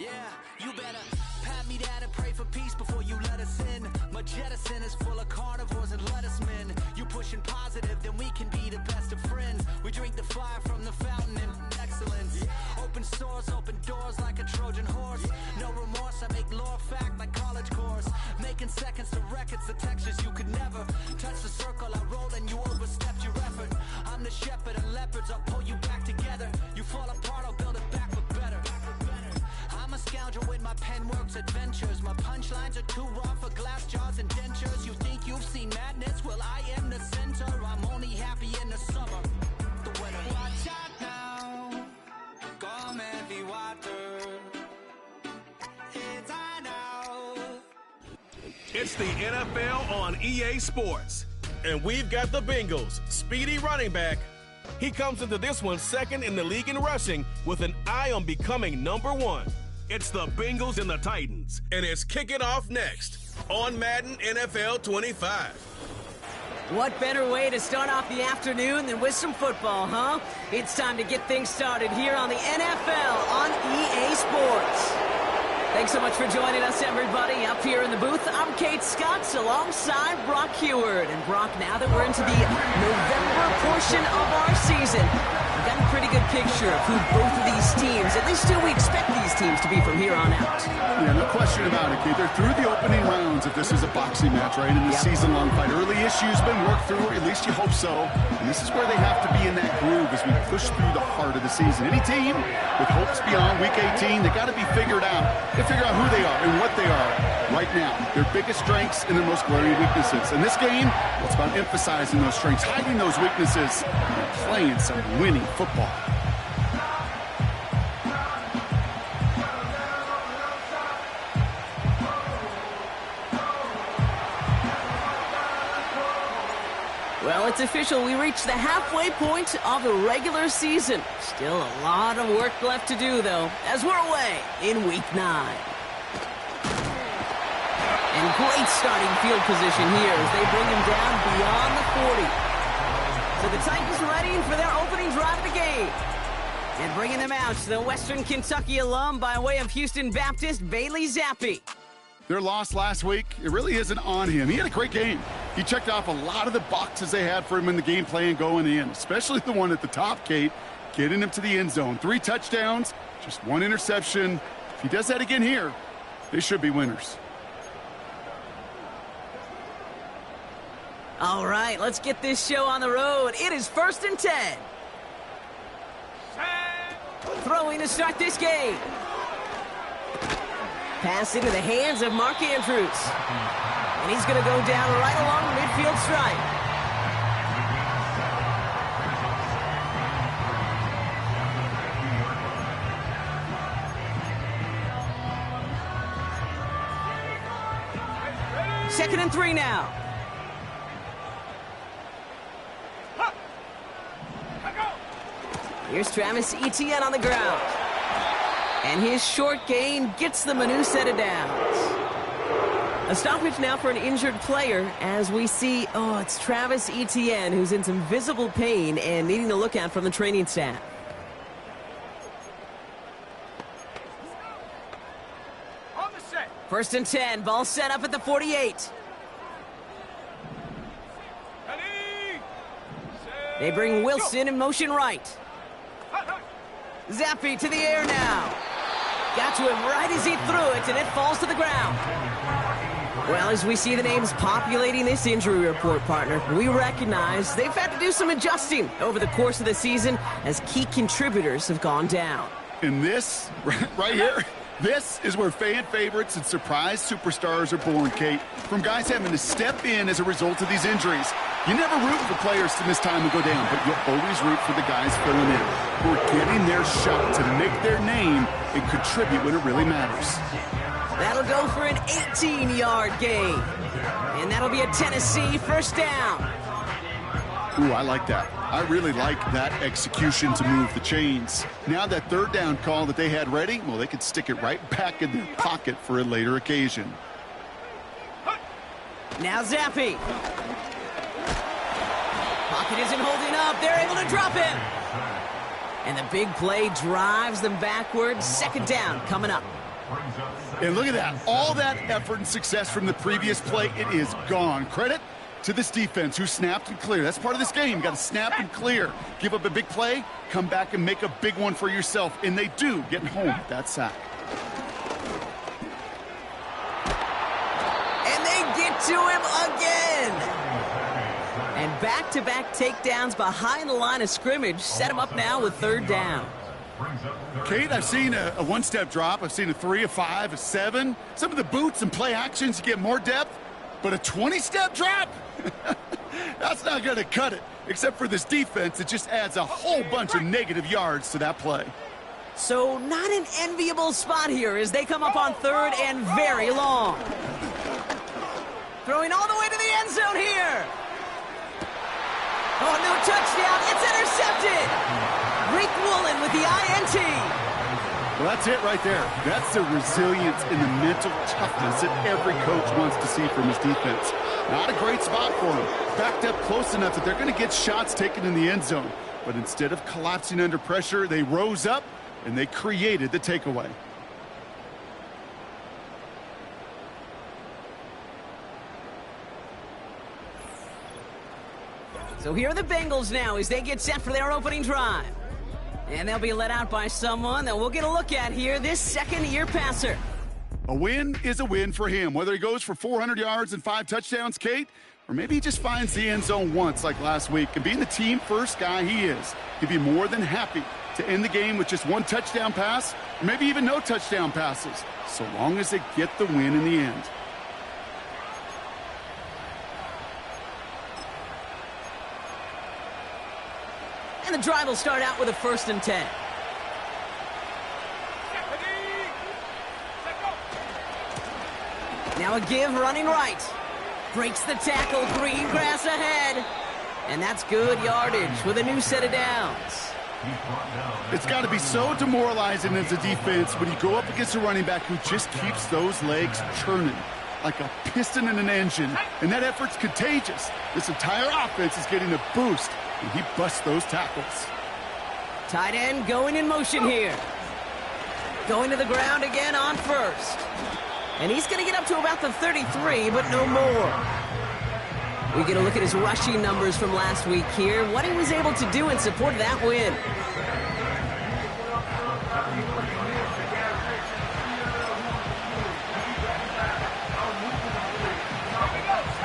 Yeah, you better pat me down and pray for peace before you let us in. My jettison is full of carnivores and lettucemen. You pushing positive, then we can be the best of friends. We drink the fire from the fountain in excellence. Open sores, open doors like a Trojan horse. No remorse, I make lore fact like college course. Making seconds to records, the textures you could never touch the circle I rolled and you overstepped your effort. I'm the shepherd of leopards, I'll pull you back together. You fall apart, I'll build it back for better. I'm a scoundrel with my pen works adventures. My punchlines are too raw for glass jars and dentures. You think you've seen madness? Well, I am the center. I'm only happy in the summer. The weather. Watch out now. Come heavy water. It's on now. It's the NFL on EA Sports. And we've got the Bengals' speedy running back. He comes into this one second in the league in rushing with an eye on becoming #1. It's the Bengals and the Titans, and it's kicking off next on Madden NFL 25. What better way to start off the afternoon than with some football, huh? It's time to get things started here on the NFL on EA Sports. Thanks so much for joining us, everybody. Up here in the booth, I'm Kate Scotts alongside Brock Heward. And Brock, now that we're into the November portion of our season, we've got a pretty good picture of who both of these teams, at least who we expect these teams to be from here on out. Yeah, no question about it, Kate. They're through the opening rounds if this is a boxing match, right? In the season-long fight. Early issues been worked through, at least you hope so. And this is where they have to be in that groove as we push through the heart of the season. Any team with hopes beyond Week 18, they got to be figured out. Figure out who they are and what they are right now. Their biggest strengths and their most glaring weaknesses. In this game, it's about emphasizing those strengths, hiding those weaknesses, and playing some winning football. Well, it's official. We reached the halfway point of the regular season. Still a lot of work left to do, though, as we're away in Week 9. And great starting field position here as they bring him down beyond the 40. So the Titans ready for their opening drive of the game. And bringing them out, the Western Kentucky alum by way of Houston Baptist, Bailey Zappi. Their loss last week, it really isn't on him. He had a great game. He checked off a lot of the boxes they had for him in the game plan going in, especially the one at the top, Kate, getting him to the end zone. 3 touchdowns, just 1 interception. If he does that again here, they should be winners. All right, let's get this show on the road. It is 1st and 10. Throwing to start this game. Pass into the hands of Mark Andrews. And he's going to go down right along the midfield stripe. Second and 3 now. Here's Travis Etienne on the ground. And his short gain gets them a new set of downs. A stoppage now for an injured player as we see, it's Travis Etienne who's in some visible pain and needing to look out from the training staff. First and 10, ball set up at the 48. They bring Wilson in motion right. Zappi to the air now. Got to him right as he threw it, and it falls to the ground. Well, as we see the names populating this injury report, partner, we recognize they've had to do some adjusting over the course of the season as key contributors have gone down. And this, right here, this is where fan favorites and surprise superstars are born, Kate. From guys having to step in as a result of these injuries. You never root for players to miss time and go down, but you'll always root for the guys filling in, who are getting their shot to make their name and contribute when it really matters. That'll go for an 18-yard gain. And that'll be a Tennessee first down. Ooh, I like that. I really like that execution to move the chains. Now that 3rd down call that they had ready, well, they could stick it right back in their pocket for a later occasion. Now Zappi. Pocket isn't holding up. They're able to drop him. And the big play drives them backwards. 2nd down coming up. And look at that. All that effort and success from the previous play, it is gone. Credit to this defense who snapped and cleared. That's part of this game. You got to snap and clear. Give up a big play, come back and make a big one for yourself. And they do, getting home with that sack. And they get to him again. And back-to-back takedowns behind the line of scrimmage set him up now with 3rd down. Kate, I've seen a one-step drop. I've seen a 3, a 5, a 7. Some of the boots and play actions, you get more depth. But a 20-step drop? That's not going to cut it. Except for this defense, it just adds a whole bunch of negative yards to that play. So not an enviable spot here as they come up on 3rd and very long. Throwing all the way to the end zone here. Oh, no touchdown. It's intercepted. Rick Woolen with the INT. Well, that's it right there. That's the resilience and the mental toughness that every coach wants to see from his defense. Not a great spot for him. Backed up close enough that they're going to get shots taken in the end zone. But instead of collapsing under pressure, they rose up and they created the takeaway. So here are the Bengals now as they get set for their opening drive. And they'll be let out by someone that we'll get a look at here, this second-year passer. A win is a win for him, whether he goes for 400 yards and 5 touchdowns, Kate, or maybe he just finds the end zone once like last week. And being the team-first guy he is, he'd be more than happy to end the game with just 1 touchdown pass, or maybe even no touchdown passes, so long as they get the win in the end. And the drive will start out with a 1st and 10. Now a give running right. Breaks the tackle, green grass ahead. And that's good yardage with a new set of downs. It's got to be so demoralizing as a defense when you go up against a running back who just keeps those legs churning like a piston in an engine. And that effort's contagious. This entire offense is getting a boost. And he busts those tackles. Tight end going in motion here. Going to the ground again on 1st. And he's going to get up to about the 33, but no more. We get a look at his rushing numbers from last week here. What he was able to do in support of that win.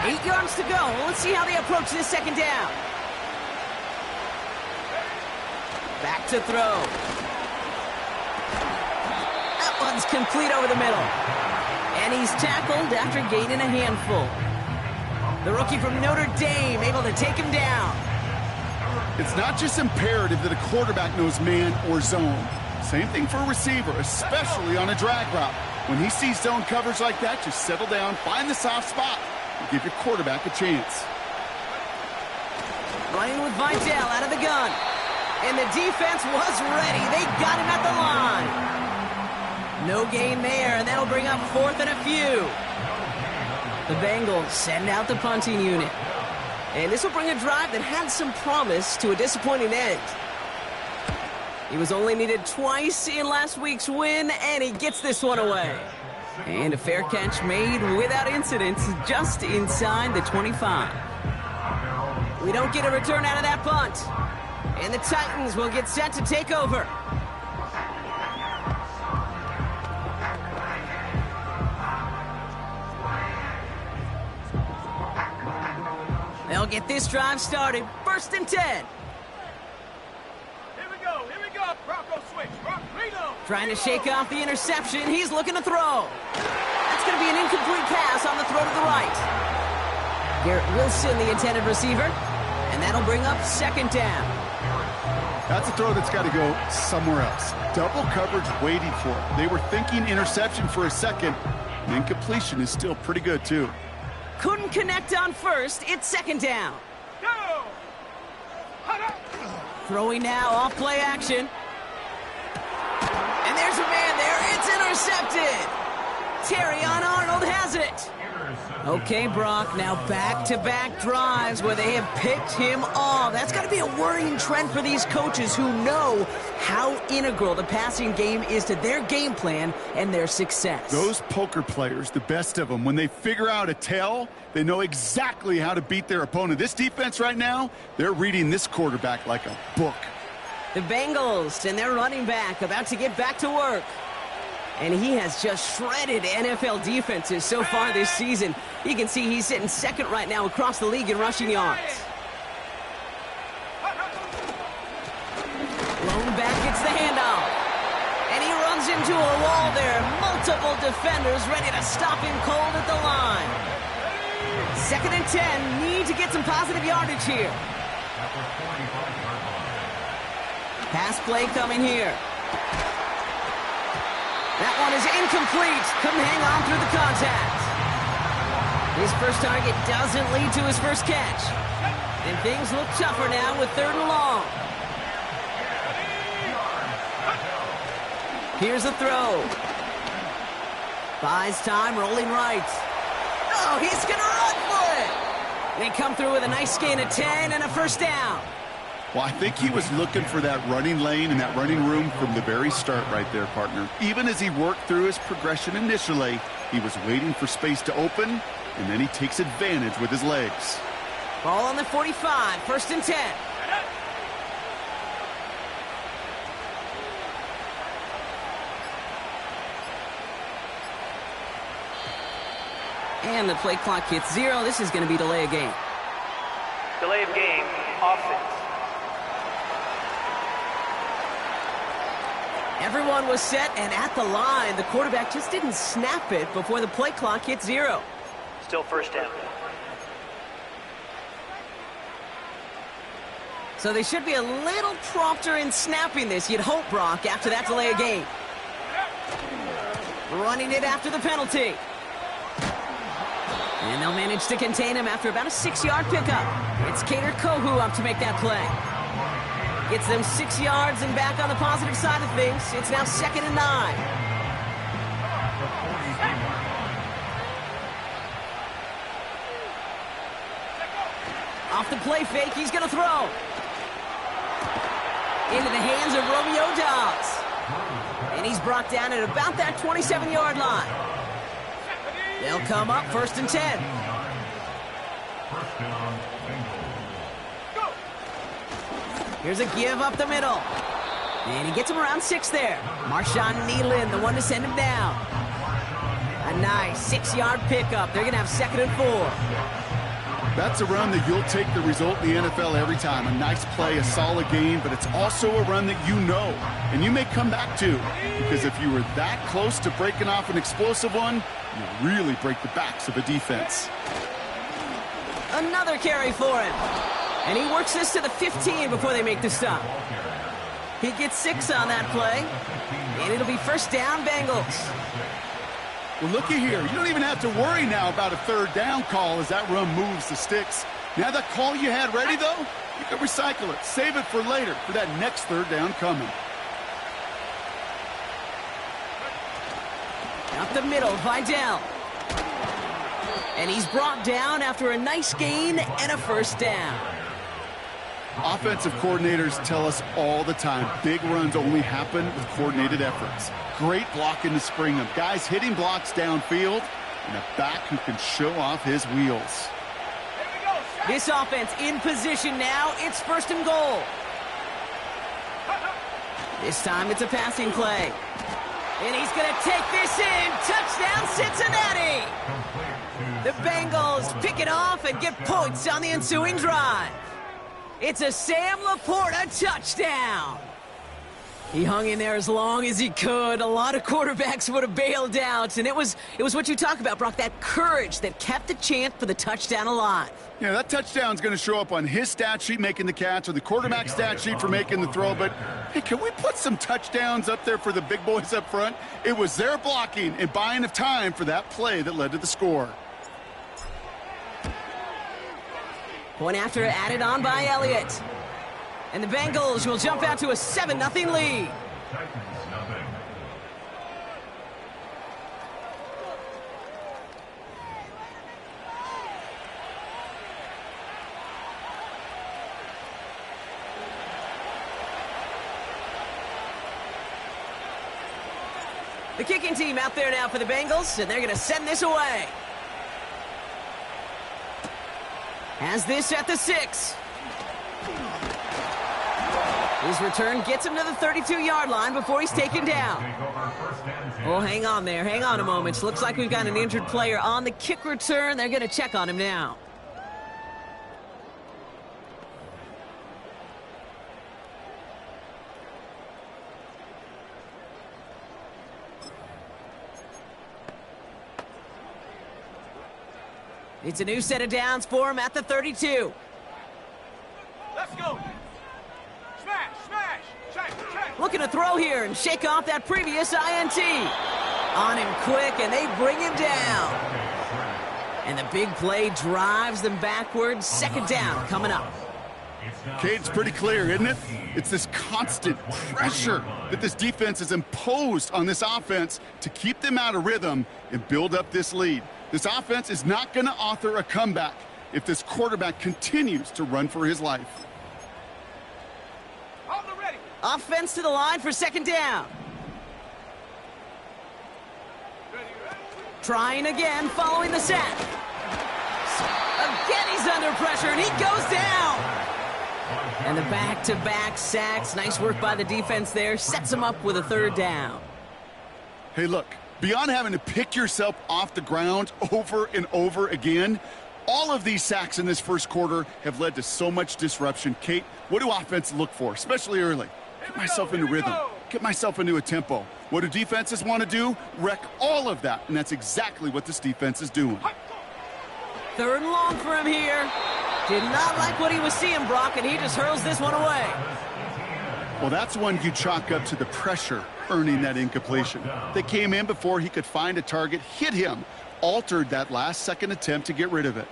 Eight yards to go. Let's see how they approach this 2nd down. Back to throw. That one's complete over the middle. And he's tackled after gaining a handful. The rookie from Notre Dame able to take him down. It's not just imperative that a quarterback knows man or zone. Same thing for a receiver, especially on a drag route. When he sees zone coverage like that, just settle down, find the soft spot, and give your quarterback a chance. Running with Vidal out of the gun. And the defense was ready. They got him at the line. No gain there, and that'll bring up 4th and a few. The Bengals send out the punting unit. And this will bring a drive that had some promise to a disappointing end. He was only needed twice in last week's win, and he gets this one away. And a fair catch made without incident just inside the 25. We don't get a return out of that punt. And the Titans will get set to take over. They'll get this drive started. 1st and 10. Here we go, Bronco switch, Reno. Trying to shake off the interception. He's looking to throw. That's going to be an incomplete pass on the throw to the right. Garrett Wilson, the intended receiver. And that'll bring up 2nd down. That's a throw that's got to go somewhere else. Double coverage waiting for it. They were thinking interception for a second. And incompletion is still pretty good, too. Couldn't connect on 1st. It's 2nd down. Go! Throwing now off play action. And there's a man there. It's intercepted. Terrion Arnold has it. Okay, Brock, now back-to-back drives where they have picked him off. That's got to be a worrying trend for these coaches who know how integral the passing game is to their game plan and their success. Those poker players, the best of them, when they figure out a tell, they know exactly how to beat their opponent. This defense right now, they're reading this quarterback like a book. The Bengals and their running back about to get back to work. And he has just shredded NFL defenses so far this season. You can see he's sitting second right now across the league in rushing yards. Lone back gets the handoff. And he runs into a wall there. Multiple defenders ready to stop him cold at the line. 2nd and 10. Need to get some positive yardage here. Pass play coming here. That one is incomplete. Couldn't hang on through the contact. His first target doesn't lead to his first catch. And things look tougher now with 3rd and long. Here's a throw. Buys time, rolling right. Oh, he's going to run for it. They come through with a nice gain of 10 and a first down. Well, I think he was looking for that running lane and that running room from the very start right there, partner. Even as he worked through his progression initially, he was waiting for space to open, and then he takes advantage with his legs. Ball on the 45, 1st and 10. And the play clock hits 0. This is going to be delay of game. Delay of game, offense. Everyone was set and at the line. The quarterback just didn't snap it before the play clock hit 0. Still first down. So they should be a little prompter in snapping this, you'd hope, Brock, after that delay of game. Running it after the penalty. And they'll manage to contain him after about a 6-yard pickup. It's Cater Kohu up to make that play. Gets them 6 yards and back on the positive side of things. It's now 2nd and 9. Off the play fake, he's going to throw. Into the hands of Romeo Dobbs. And he's brought down at about that 27-yard line. They'll come up 1st and 10. Here's a give up the middle. And he gets him around 6 there. Marshawn Nealon, the one to send him down. A nice 6-yard pickup. They're going to have 2nd and 4. That's a run that you'll take the result in the NFL every time. A nice play, a solid game, but it's also a run that you know and you may come back to. Because if you were that close to breaking off an explosive one, you really break the backs of a defense. Another carry for him. And he works this to the 15 before they make the stop. He gets 6 on that play. And it'll be 1st down, Bengals. Well, looky here. You don't even have to worry now about a 3rd down call as that run moves the sticks. Now that call you had ready, though, you can recycle it. Save it for later for that next 3rd down coming. Up the middle, Vidal. And he's brought down after a nice gain and a 1st down. Offensive coordinators tell us all the time, big runs only happen with coordinated efforts. Great blocking to spring them. Guys hitting blocks downfield, and a back who can show off his wheels. This offense in position now. It's 1st and goal. This time it's a passing play. And he's going to take this in. Touchdown, Cincinnati! The Bengals pick it off and get points on the ensuing drive. It's a Sam Laporta touchdown. He hung in there as long as he could. A lot of quarterbacks would have bailed out, and it was what you talk about, Brock, that courage that kept the chant for the touchdown alive. Yeah, that touchdown's going to show up on his stat sheet making the catch or the quarterback stat sheet for making the throw, but hey, can we put some touchdowns up there for the big boys up front? It was their blocking and buying of time for that play that led to the score. Point after added on by Elliott. And the Bengals will jump out to a 7-0 lead. The kicking team out there now for the Bengals, and they're going to send this away. Has this at the 6. His return gets him to the 32-yard line before he's taken down. Oh, hang on there. Hang on a moment. Looks like we've got an injured player on the kick return. They're going to check on him now. It's a new set of downs for him at the 32. Let's go. Smash, smash. Check. Looking to throw here and shake off that previous INT. On him quick, and they bring him down. And the big play drives them backwards. Second down coming up. Okay, it's pretty clear, isn't it? It's this constant pressure that this defense has imposed on this offense to keep them out of rhythm and build up this lead. This offense is not going to author a comeback if this quarterback continues to run for his life. Offense to the line for second down. Trying again following the sack. Again he's under pressure and he goes down. And the back-to-back sacks. Nice work by the defense there. Sets him up with a third down. Hey, look. Beyond having to pick yourself off the ground over and over again, all of these sacks in this first quarter have led to so much disruption. Kate, what do offenses look for, especially early? Get myself into rhythm. Get myself into a tempo. What do defenses want to do? Wreck all of that, and that's exactly what this defense is doing. Third and long for him here. Did not like what he was seeing, Brock, and he just hurls this one away. Well, that's one you chalk up to the pressure earning that incompletion. They came in before he could find a target, hit him, altered that last-second attempt to get rid of it.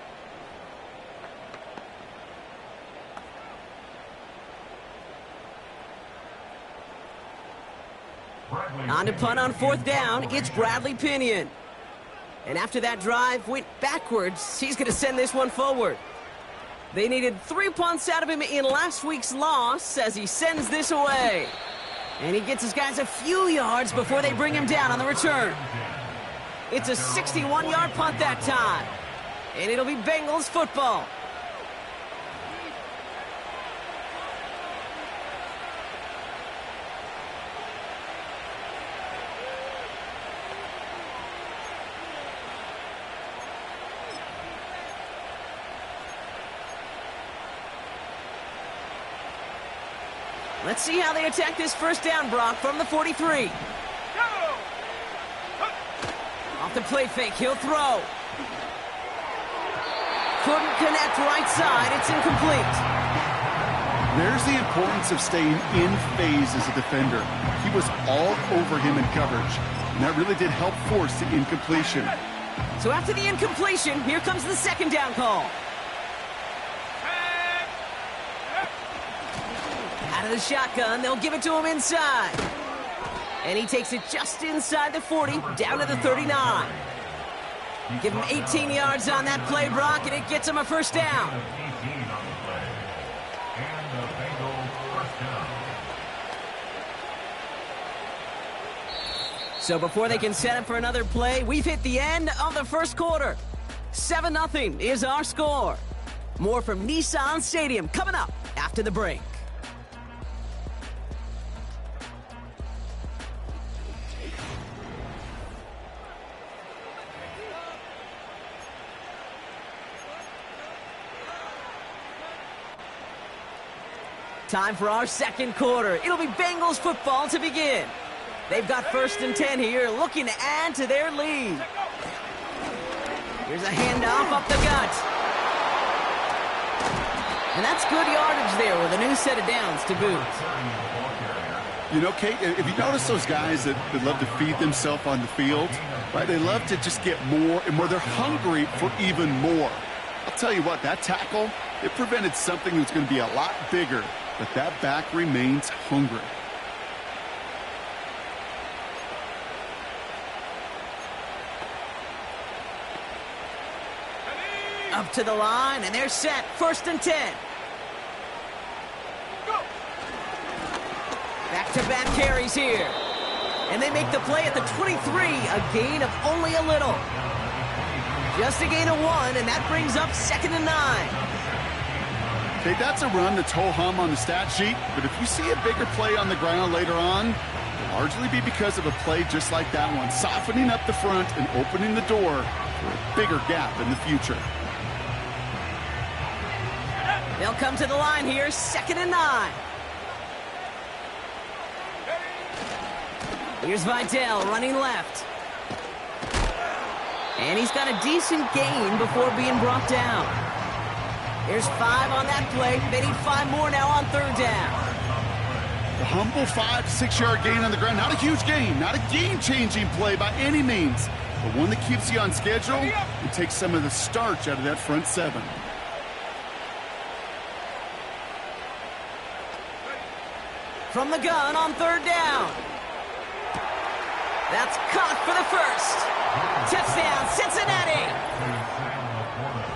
On to punt on fourth down, it's Bradley Pinion. And after that drive went backwards, he's going to send this one forward. They needed 3 punts out of him in last week's loss as he sends this away. And he gets his guys a few yards before they bring him down on the return. It's a 61-yard punt that time. And it'll be Bengals football. Let's see how they attack this first down, Brock, from the 43. Off the play fake, he'll throw. Couldn't connect right side, it's incomplete. There's the importance of staying in phase as a defender. He was all over him in coverage, and that really did help force the incompletion. So after the incompletion, here comes the second down call. Out of the shotgun, they'll give it to him inside. And he takes it just inside the 40, down to the 39. Give him 18 yards on that play, Brock, and it gets him a first down. So before they can set up for another play, we've hit the end of the first quarter. 7-0 is our score. More from Nissan Stadium coming up after the break. Time for our second quarter. It'll be Bengals football to begin. They've got 1st and 10 here, looking to add to their lead. Here's a handoff up the gut. And that's good yardage there with a new set of downs to boot. You know, Kate, if you notice those guys that love to feed themselves on the field, right? They love to just get more and more. They're hungry for even more. I'll tell you what, that tackle, it prevented something that's going to be a lot bigger, but that back remains hungry. Up to the line, and they're set. 1st and 10. Back-to-back carries here. And they make the play at the 23, a gain of only a little. Just a gain of 1, and that brings up 2nd and 9. Okay, that's a run that's ho-hum on the stat sheet, but if you see a bigger play on the ground later on, it'll largely be because of a play just like that one, softening up the front and opening the door for a bigger gap in the future. They'll come to the line here, 2nd and 9. Here's Vidal running left. And he's got a decent gain before being brought down. There's 5 on that play. They need 5 more now on 3rd down. The humble 5 to 6 yard gain on the ground. Not a huge gain, not a game-changing play by any means, but one that keeps you on schedule and takes some of the starch out of that front 7. From the gun on 3rd down. That's caught for the first. Touchdown, Cincinnati!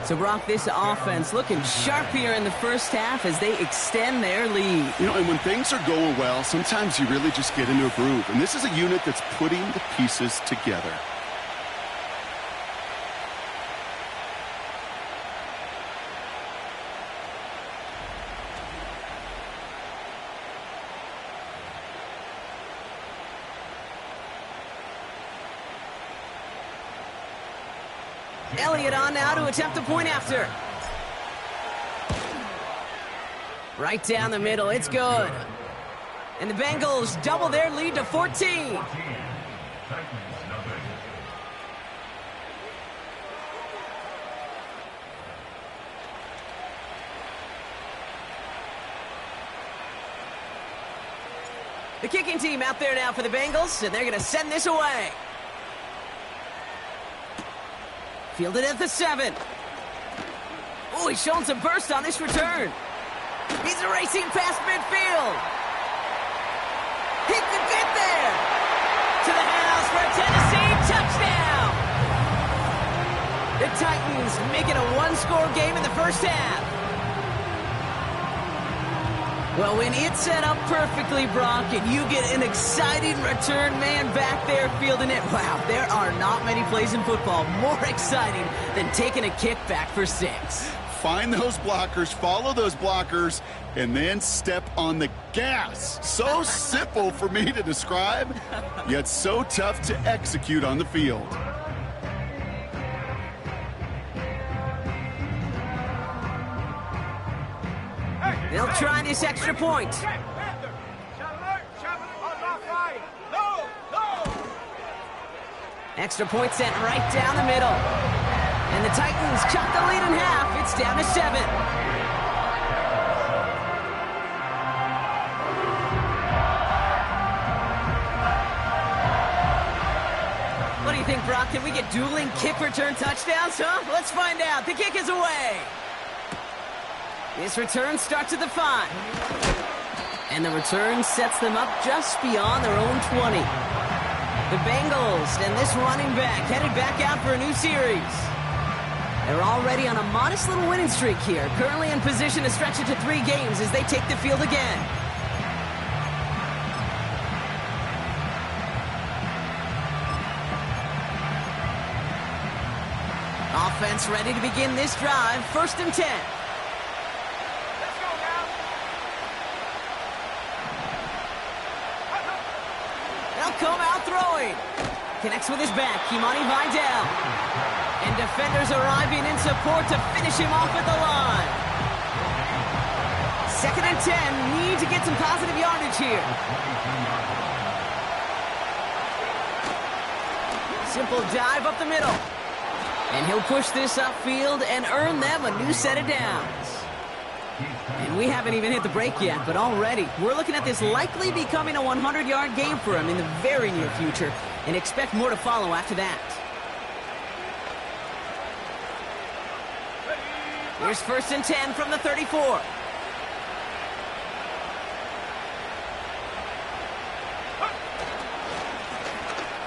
So, Brock, this offense looking sharp here in the first half as they extend their lead. You know, and when things are going well, sometimes you really just get into a groove. And this is a unit that's putting the pieces together. Elliott on now to attempt the point after. Right down the middle, it's good. And the Bengals double their lead to 14. The kicking team out there now for the Bengals, and they're going to send this away. Fielded at the 7. Oh, he's showing some burst on this return. He's racing past midfield. He could get there. To the house for a Tennessee touchdown. The Titans make it a 1-score game in the first half. Well, when it's set up perfectly, Brock, and you get an exciting return man back there fielding it, wow, there are not many plays in football more exciting than taking a kick back for 6. Find those blockers, follow those blockers, and then step on the gas. So simple for me to describe, yet so tough to execute on the field. They'll try this extra point. Extra point sent right down the middle. And the Titans cut the lead in half. It's down to 7. What do you think, Brock? Can we get dueling kick return touchdowns, huh? Let's find out. The kick is away. This return starts at the 5. And the return sets them up just beyond their own 20. The Bengals and this running back headed back out for a new series. They're already on a modest little winning streak here, currently in position to stretch it to 3 games as they take the field again. Offense ready to begin this drive, 1st and 10. Come out throwing. Connects with his back, Kimani Vidal. And defenders arriving in support to finish him off at the line. 2nd and 10, need to get some positive yardage here. Simple dive up the middle. And he'll push this upfield and earn them a new set of downs. And we haven't even hit the break yet, but already we're looking at this likely becoming a 100-yard game for him in the very near future, and expect more to follow after that. Here's 1st and 10 from the 34.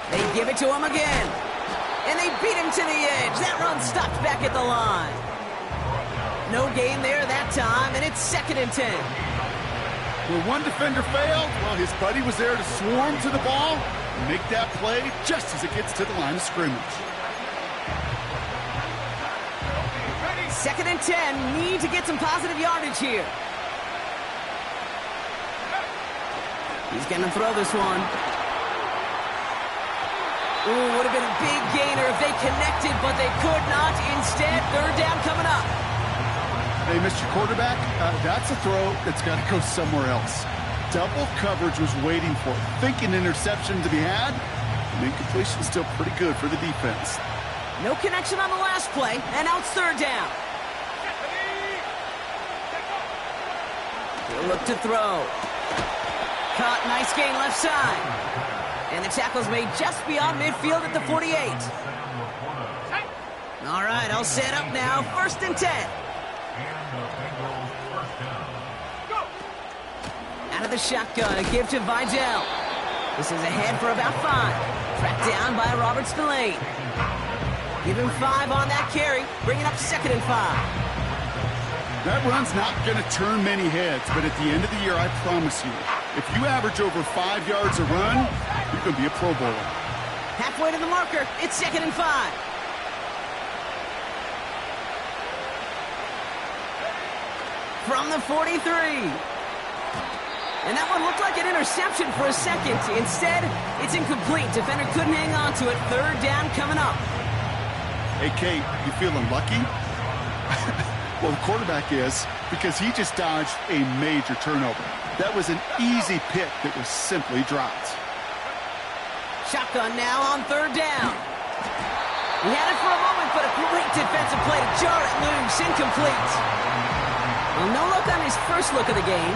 They give it to him again, and they beat him to the edge. That run stopped back at the line. No gain there that time, and it's 2nd and 10. Well, one defender failed. Well, his buddy was there to swarm to the ball. make that play just as it gets to the line of scrimmage. 2nd and 10. Need to get some positive yardage here. He's going to throw this one. Ooh, would have been a big gainer if they connected, but they could not. Instead, 3rd down coming up. Hey, Mr. Quarterback, that's a throw that's got to go somewhere else. Double coverage was waiting for it. Thinking interception to be had. The incompletion is still pretty good for the defense. No connection on the last play, and now it's 3rd down. He'll look to throw. Caught, nice gain left side. And the tackle's made just beyond midfield at the 48. All right, I'll set up now. 1st and 10. Out of the shotgun, a give to Vidal. This is ahead for about 5. Tracked down by Robert Spillane. Give him 5 on that carry, bringing up 2nd and 5. That run's not going to turn many heads, but at the end of the year, I promise you, if you average over 5 yards a run, you're going to be a Pro Bowler. Halfway to the marker, it's 2nd and 5. From the 43. And that one looked like an interception for a second. Instead, it's incomplete. Defender couldn't hang on to it. 3rd down coming up. Hey, Kate, you feeling lucky? Well, the quarterback is, because he just dodged a major turnover. That was an easy pick that was simply dropped. Shotgun now on 3rd down. He had it for a moment, but a great defensive play to jar it loose. Incomplete. Well, no look on his first look of the game.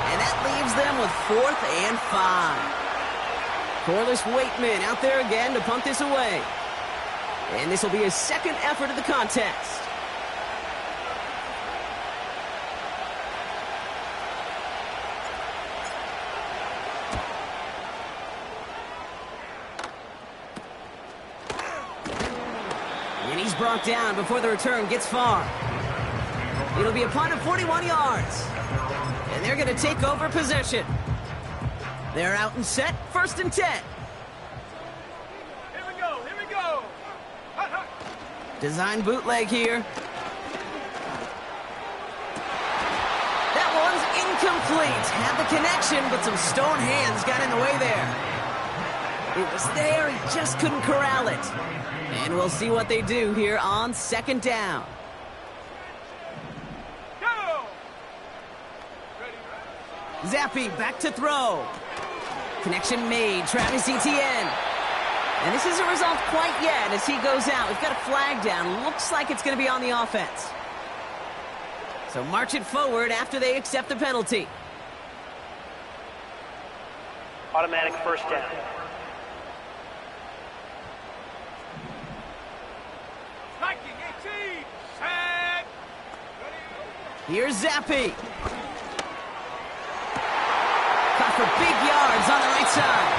And that leaves them with 4th and 5. Corliss Waitman out there again to punt this away. And this will be his 2nd effort of the contest. And he's brought down before the return gets far. It'll be a punt of 41 yards. And they're going to take over possession. They're out and set, 1st and 10. Here we go, here we go. Hut, hut. Design bootleg here. That one's incomplete. Had the connection, but some stone hands got in the way there. It was there, he just couldn't corral it. And we'll see what they do here on 2nd down. Go! Zappi back to throw. Connection made, Travis Etienne. And this isn't resolved quite yet as he goes out. We've got a flag down. Looks like it's going to be on the offense. So march it forward after they accept the penalty. Automatic 1st down. Striking 18. Set. Here's Zappi. Caught for big yards on the right side.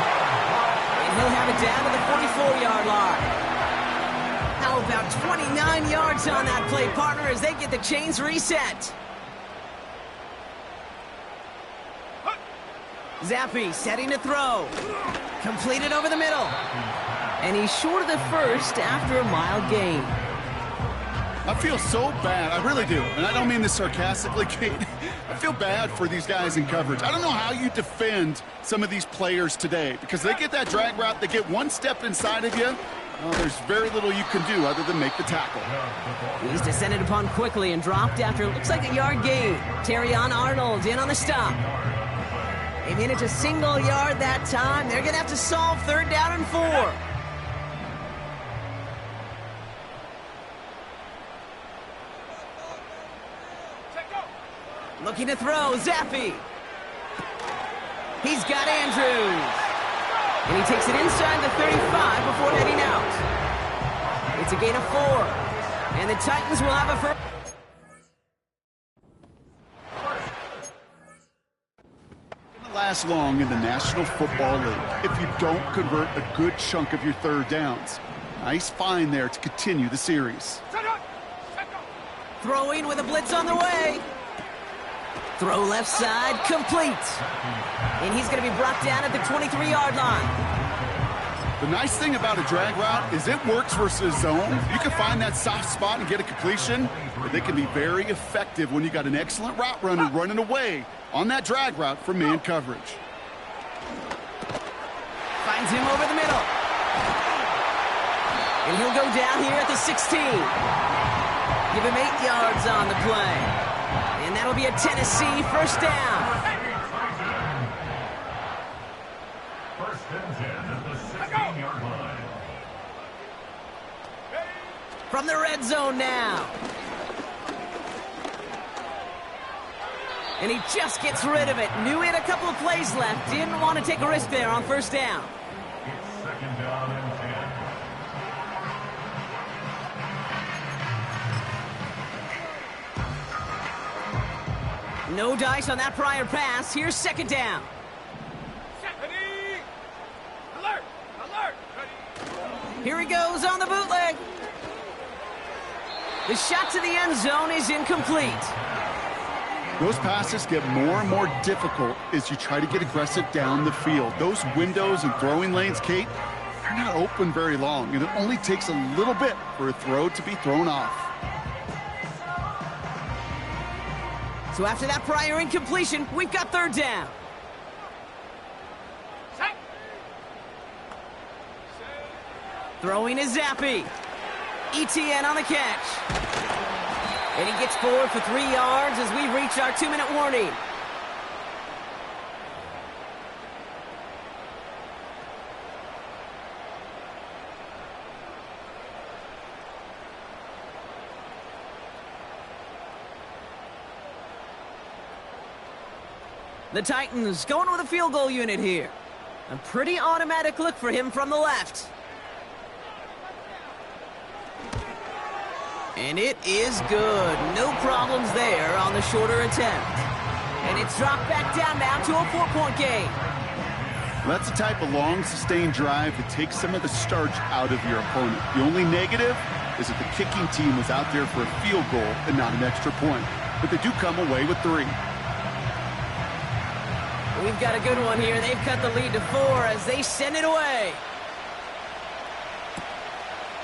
And he'll have it down to the 44-yard line. How about 29 yards on that play, partner, as they get the chains reset. Zappi setting to throw. Completed over the middle. And he's short of the first after a mild gain. I feel so bad. I really do. And I don't mean this sarcastically, Kate. I feel bad for these guys in coverage. I don't know how you defend some of these players today because they get that drag route, they get one step inside of you. Well, there's very little you can do other than make the tackle. He's descended upon quickly and dropped after it looks like a yard gain. Terrion Arnold in on the stop. They managed a single yard that time. They're going to have to solve 3rd down and 4. Looking to throw, Zappi. He's got Andrews. And he takes it inside the 35 before heading out. It's a gain of 4. And the Titans will have a first. Last long in the National Football League if you don't convert a good chunk of your 3rd downs. Nice find there to continue the series. Throwing with a blitz on the way. Throw left side, complete. And he's going to be brought down at the 23-yard line. The nice thing about a drag route is it works versus zone. You can find that soft spot and get a completion, but they can be very effective when you got an excellent route runner running away on that drag route from man coverage. Finds him over the middle. And he'll go down here at the 16. Give him 8 yards on the play. And that'll be a Tennessee first down. First and 10 at the 16-yard line. From the red zone now. And he just gets rid of it. Knew he had a couple of plays left. Didn't want to take a risk there on first down. It's second down and 10. No dice on that prior pass. Here's second down. Ready. Alert. Alert. Ready. Here he goes on the bootleg. The shot to the end zone is incomplete. Those passes get more and more difficult as you try to get aggressive down the field. Those windows and throwing lanes, Kate, they're not open very long, and it only takes a little bit for a throw to be thrown off. So after that prior incompletion, we've got third down. Set. Throwing is Zappy. ETN on the catch. And he gets forward for 3 yards as we reach our 2-minute warning. The Titans going with a field goal unit here. A pretty automatic look for him from the left. And it is good. No problems there on the shorter attempt. And it's dropped back down now to a 4-point game. That's the type of long, sustained drive that takes some of the starch out of your opponent. The only negative is that the kicking team was out there for a field goal and not an extra point. But they do come away with 3. We've got a good one here. They've cut the lead to 4 as they send it away.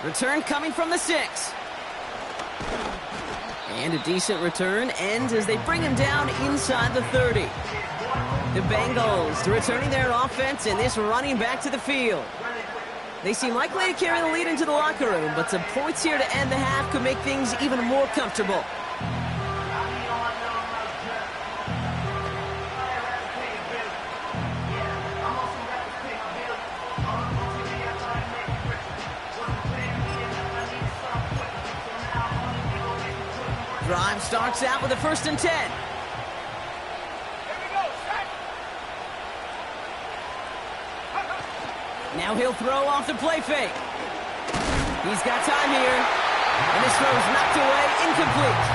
Return coming from the 6. And a decent return ends as they bring him down inside the 30. The Bengals returning their offense and this running back to the field. They seem likely to carry the lead into the locker room, but some points here to end the half could make things even more comfortable. Drive starts out with a 1st and 10. Here we go. Set. Now he'll throw off the play fake. He's got time here. And this throw is knocked away, incomplete.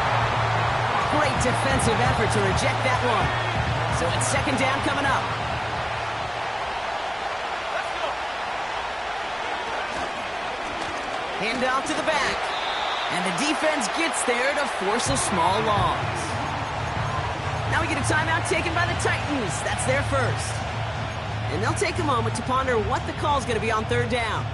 Great defensive effort to reject that one. So it's second down coming up. Let's go. Hand off to the back. And the defense gets there to force a small loss. Now we get a timeout taken by the Titans. That's their first. And they'll take a moment to ponder what the call's going to be on third down.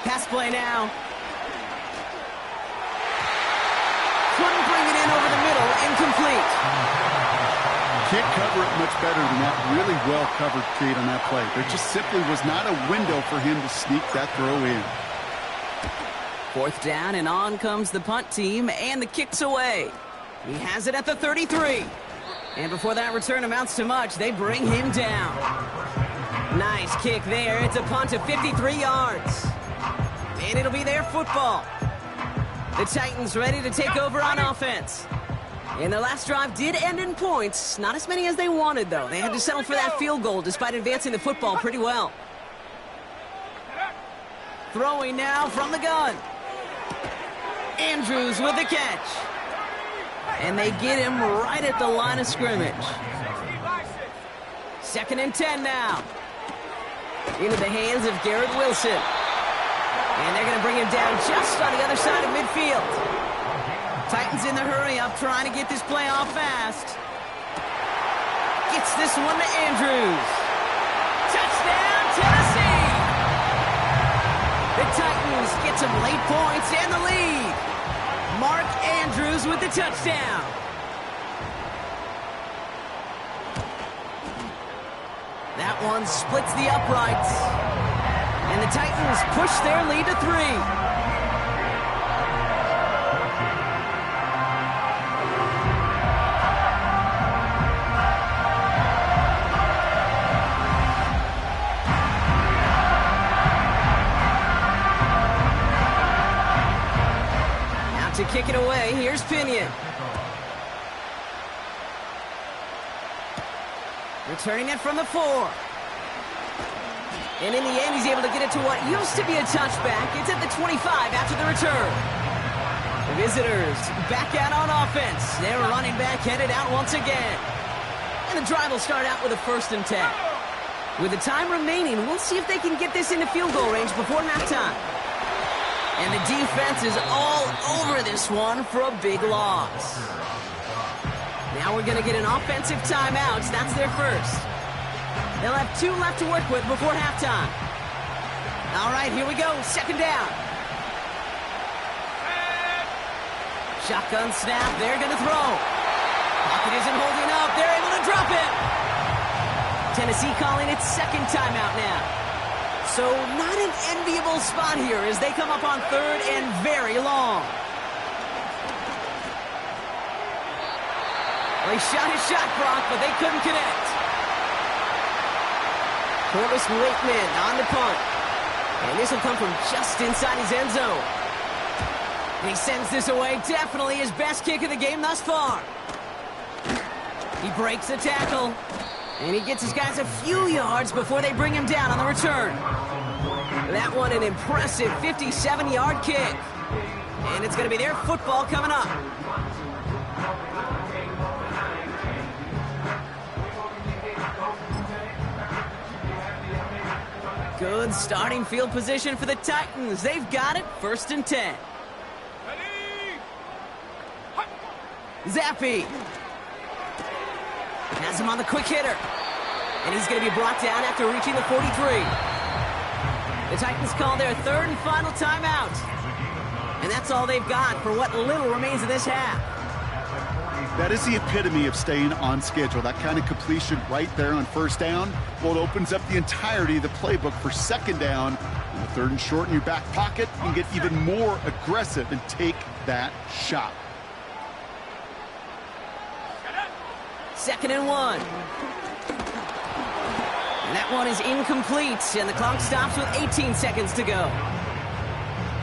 Pass play now. Couldn't bring it in over the middle. Incomplete. Can't cover it much better than that. Really well covered, Kate, on that play. There just simply was not a window for him to sneak that throw in. Fourth down, and on comes the punt team, and the kick's away. He has it at the 33. And before that return amounts to much, they bring him down. Nice kick there. It's a punt of 53 yards. And it'll be their football. The Titans ready to take over on offense. And their last drive did end in points. Not as many as they wanted, though. They had to settle for that field goal despite advancing the football pretty well. Throwing now from the gun. Andrews with the catch. And they get him right at the line of scrimmage. 2nd and 10 now. Into the hands of Garrett Wilson. And they're going to bring him down just on the other side of midfield. Titans in the hurry-up, trying to get this play off fast. Gets this one to Andrews. Touchdown, Tennessee! The Titans get some late points and the lead. Mark Andrews with the touchdown. That one splits the uprights. And the Titans push their lead to 3. To kick it away, here's Pinion. Returning it from the 4. And in the end, he's able to get it to what used to be a touchback. It's at the 25 after the return. The visitors back out on offense. They're running back headed out once again. And the drive will start out with a 1st and 10. With the time remaining, we'll see if they can get this into field goal range before halftime. And the defense is all over this one for a big loss. Now we're going to get an offensive timeout. That's their first. They'll have 2 left to work with before halftime. All right, here we go. 2nd down. Shotgun snap. They're going to throw. Pocket isn't holding up. They're able to drop it. Tennessee calling its 2nd timeout now. So not an enviable spot here as they come up on 3rd and very long. Well, he shot his shot, Brock, but they couldn't connect. Corliss Wakeman on the punt. And this will come from just inside his end zone. And he sends this away. Definitely his best kick of the game thus far. He breaks the tackle. And he gets his guys a few yards before they bring him down on the return. That one an impressive 57-yard kick. And it's going to be their football coming up. Good starting field position for the Titans. They've got it. 1st and 10. Zappi. Has him on the quick hitter. And he's going to be brought down after reaching the 43. The Titans call their 3rd and final timeout. And that's all they've got for what little remains of this half. That is the epitome of staying on schedule. That kind of completion right there on 1st down. Well, it opens up the entirety of the playbook for 2nd down. And the 3rd and short in your back pocket, you can get even more aggressive and take that shot. 2nd and 1. And that one is incomplete, and the clock stops with 18 seconds to go.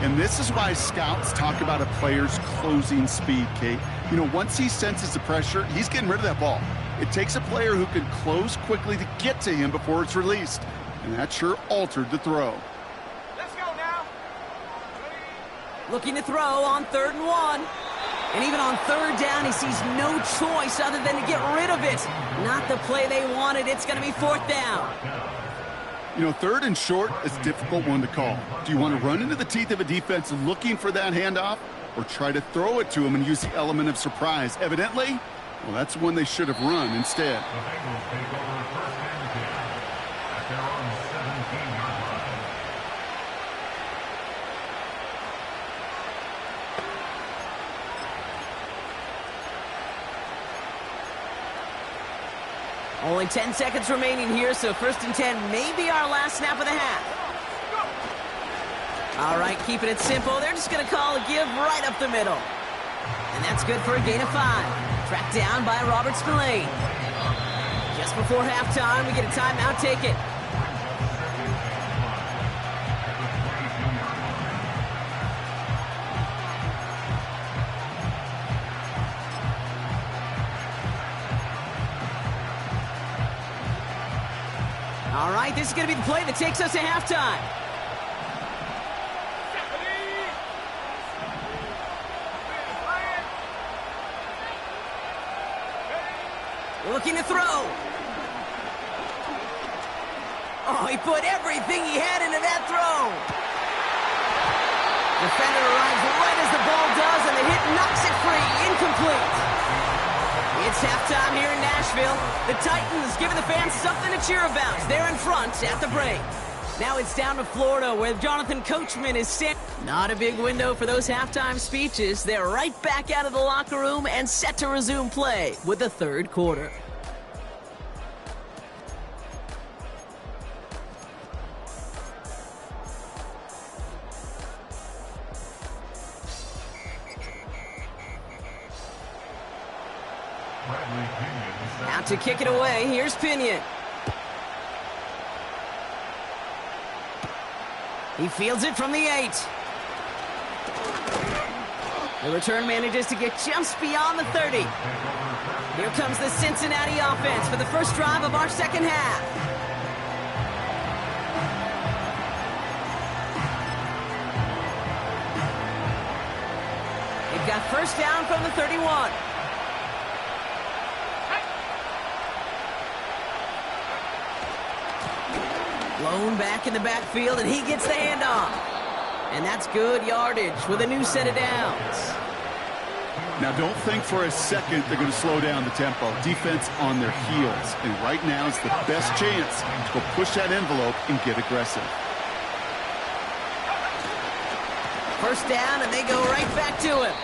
And this is why scouts talk about a player's closing speed, Kate. You know, once he senses the pressure, he's getting rid of that ball. It takes a player who can close quickly to get to him before it's released. And that sure altered the throw. Let's go now. Looking to throw on 3rd and 1. And even on 3rd down, he sees no choice other than to get rid of it. Not the play they wanted. It's going to be 4th down. You know, 3rd and short is a difficult one to call. Do you want to run into the teeth of a defense looking for that handoff, or try to throw it to him and use the element of surprise? Evidently, well, that's one they should have run instead. The Bengals take over 1st and 10 at their own 17-yard line. Only 10 seconds remaining here, so 1st and 10 may be our last snap of the half. All right, keeping it simple. They're just going to call a give right up the middle. And that's good for a gain of 5. Tracked down by Robert Spillane. Just before halftime, we get a timeout taken. All right, this is going to be the play that takes us to halftime. Looking to throw. Oh, he put everything he had into that throw. Defender arrives right as the ball does, and the hit knocks it free. Incomplete. It's halftime here in Nashville. The Titans giving the fans something to cheer about. They're in front at the break. Now it's down to Florida, where Jonathan Coachman is set. Not a big window for those halftime speeches. They're right back out of the locker room and set to resume play with the third quarter. Out to kick it away, here's Pinion. He fields it from the 8. The return manages to get just beyond the 30. Here comes the Cincinnati offense for the first drive of our second half. They've got first down from the 31. Blown back in the backfield, and he gets the handoff. And that's good yardage with a new set of downs. Now, don't think for a second they're going to slow down the tempo. Defense on their heels. And right now is the best chance to go push that envelope and get aggressive. First down, and they go right back to him.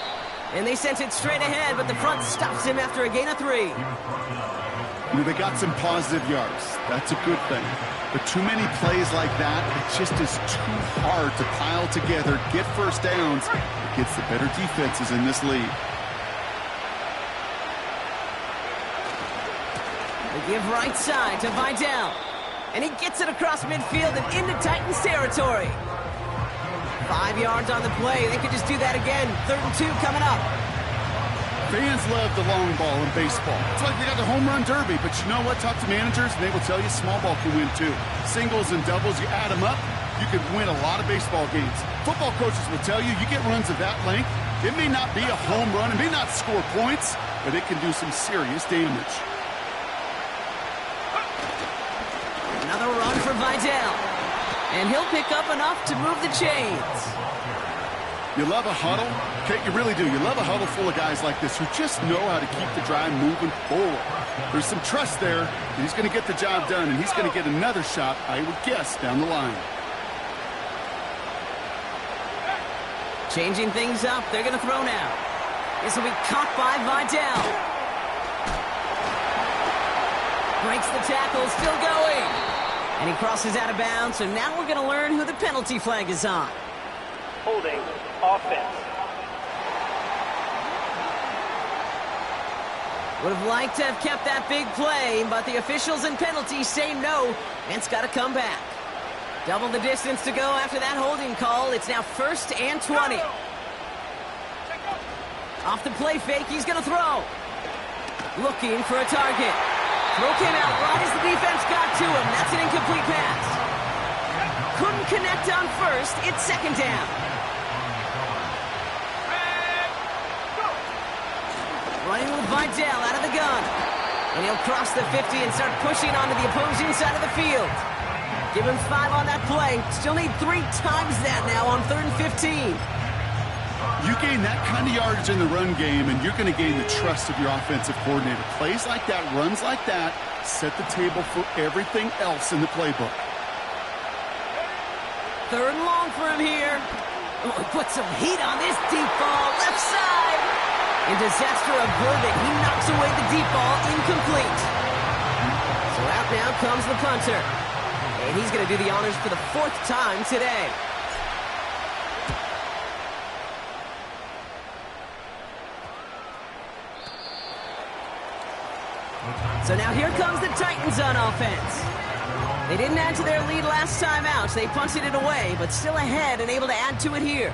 And they sent it straight ahead, but the front stops him after a gain of 3. You know, they got some positive yards. That's a good thing. But too many plays like that, it just is too hard to pile together, get first downs against the better defenses in this league. They give right side to Vidal. And he gets it across midfield and into Titans territory. 5 yards on the play. They could just do that again. 3rd and 2 coming up. Fans love the long ball in baseball. It's like they got the home run derby, but you know what? Talk to managers, and they will tell you small ball can win too. Singles and doubles, you add them up, you could win a lot of baseball games. Football coaches will tell you, you get runs of that length, it may not be a home run, it may not score points, but it can do some serious damage. Another run for Vidal. And he'll pick up enough to move the chains. You love a huddle? Okay, you really do. You love a huddle full of guys like this who just know how to keep the drive moving forward. There's some trust there, and he's going to get the job done, and he's going to get another shot, I would guess, down the line. Changing things up, they're going to throw now. This will be caught by Vidal. Breaks the tackle, still going. And he crosses out of bounds, so now we're going to learn who the penalty flag is on. Holding offense. Would have liked to have kept that big play, but the officials and penalties say no, and it's got to come back. Double the distance to go after that holding call. It's now 1st and 20. Off the play fake, he's going to throw. Looking for a target. Throw came out right as the defense got to him. That's an incomplete pass. Couldn't connect on first. It's 2nd down. Running with Vidal out of the gun. And he'll cross the 50 and start pushing onto the opposing side of the field. Give him 5 on that play. Still need 3 times that now on 3rd and 15. You gain that kind of yardage in the run game, and you're going to gain the trust of your offensive coordinator. Plays like that, runs like that, set the table for everything else in the playbook. 3rd and long for him here. Oh, he put some heat on this deep ball. Left side. In disaster averted, he knocks away the deep ball, incomplete. So out now comes the punter. And he's going to do the honors for the 4th time today. So now here comes the Titans on offense. They didn't add to their lead last time out. They punted it away, but still ahead and able to add to it here.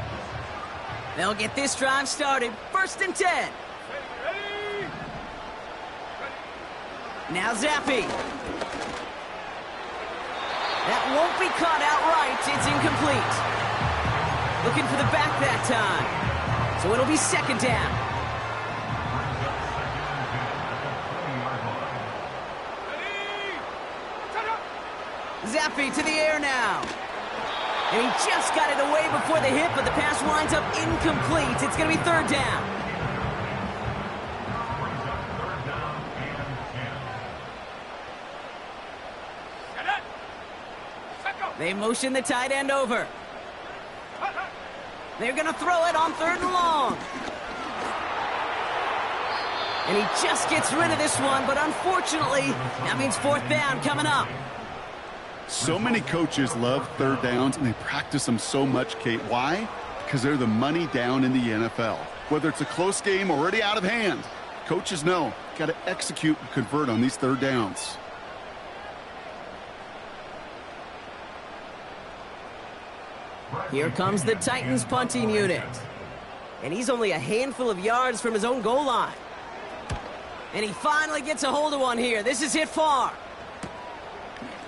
They'll get this drive started. 1st and 10. Now Zappi. That won't be caught outright. It's incomplete. Looking for the back that time. So it'll be 2nd down. Zappy to the air now. And he just got it away before the hit, but the pass winds up incomplete. It's going to be third down. They motion the tight end over. They're going to throw it on third and long. And he just gets rid of this one, but unfortunately, that means fourth down coming up. So many coaches love third downs, and they practice them so much, Kate. Why? Because they're the money down in the NFL. Whether it's a close game already out of hand, coaches know, got to execute and convert on these third downs. Here comes the Titans punting unit. And he's only a handful of yards from his own goal line. And he finally gets a hold of one here. This is hit far.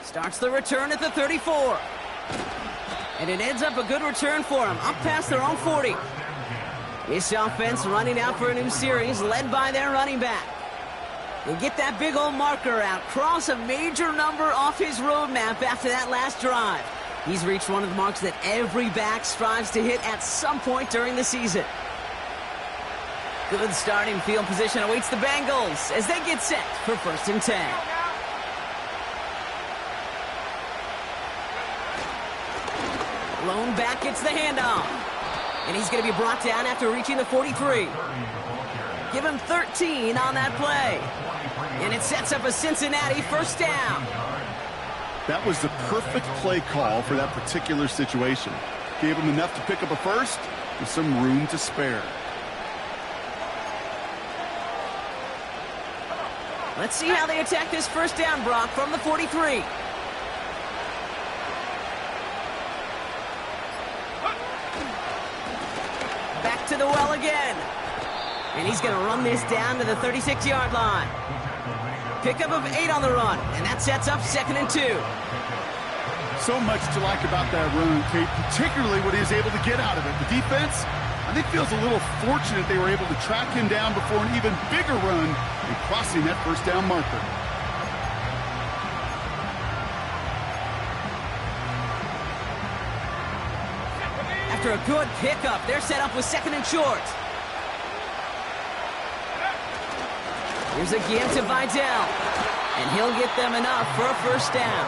Starts the return at the 34. And it ends up a good return for him, up past their own 40. This offense running out for a new series, led by their running back. They get that big old marker out, cross a major number off his roadmap after that last drive. He's reached one of the marks that every back strives to hit at some point during the season. Good starting field position awaits the Bengals as they get set for 1st and 10. Lone back gets the handoff. And he's going to be brought down after reaching the 43. Give him 13 on that play. And it sets up a Cincinnati first down. That was the perfect play call for that particular situation. Gave him enough to pick up a first with some room to spare. Let's see how they attack this first down, Brock, from the 43. Back to the well again. And he's going to run this down to the 36-yard line. Pickup of 8 on the run, and that sets up 2nd and 2. So much to like about that run, Kate, particularly what he was able to get out of it. The defense, I think, feels a little fortunate they were able to track him down before an even bigger run and crossing that first down marker. After a good pickup, they're set up with 2nd and short. Here's again to Vidal, and he'll get them enough for a first down.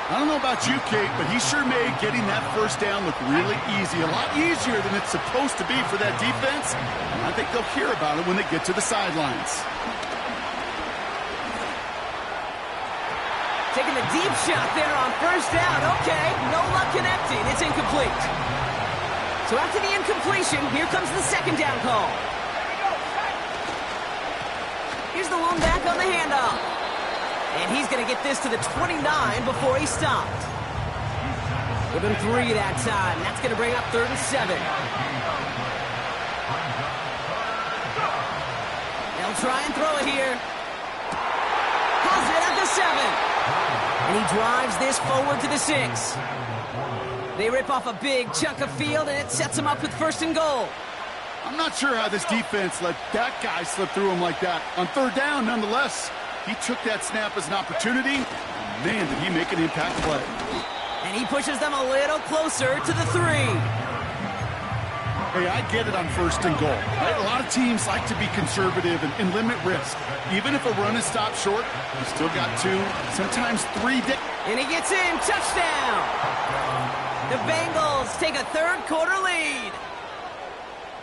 I don't know about you, Kate, but he sure made getting that first down look really easy. A lot easier than it's supposed to be for that defense. And I think they'll hear about it when they get to the sidelines. Taking the deep shot there on first down. Okay, no luck connecting. It's incomplete. So after the incompletion, here comes the 2nd down call. Here's the lone back on the handoff. And he's going to get this to the 29 before he stopped. Give him 3 that time. That's going to bring up 3rd and 7. They'll try and throw it here. Pulls it at the 7. And he drives this forward to the 6. They rip off a big chunk of field, and it sets him up with 1st and goal. I'm not sure how this defense let that guy slip through him like that. On 3rd down, nonetheless, he took that snap as an opportunity. Man, did he make an impact play. And he pushes them a little closer to the 3. Hey, I get it on 1st and goal. Right? A lot of teams like to be conservative and limit risk. Even if a run is stopped short, you still got 2, sometimes 3. And he gets in. Touchdown! The Bengals take a 3rd quarter lead.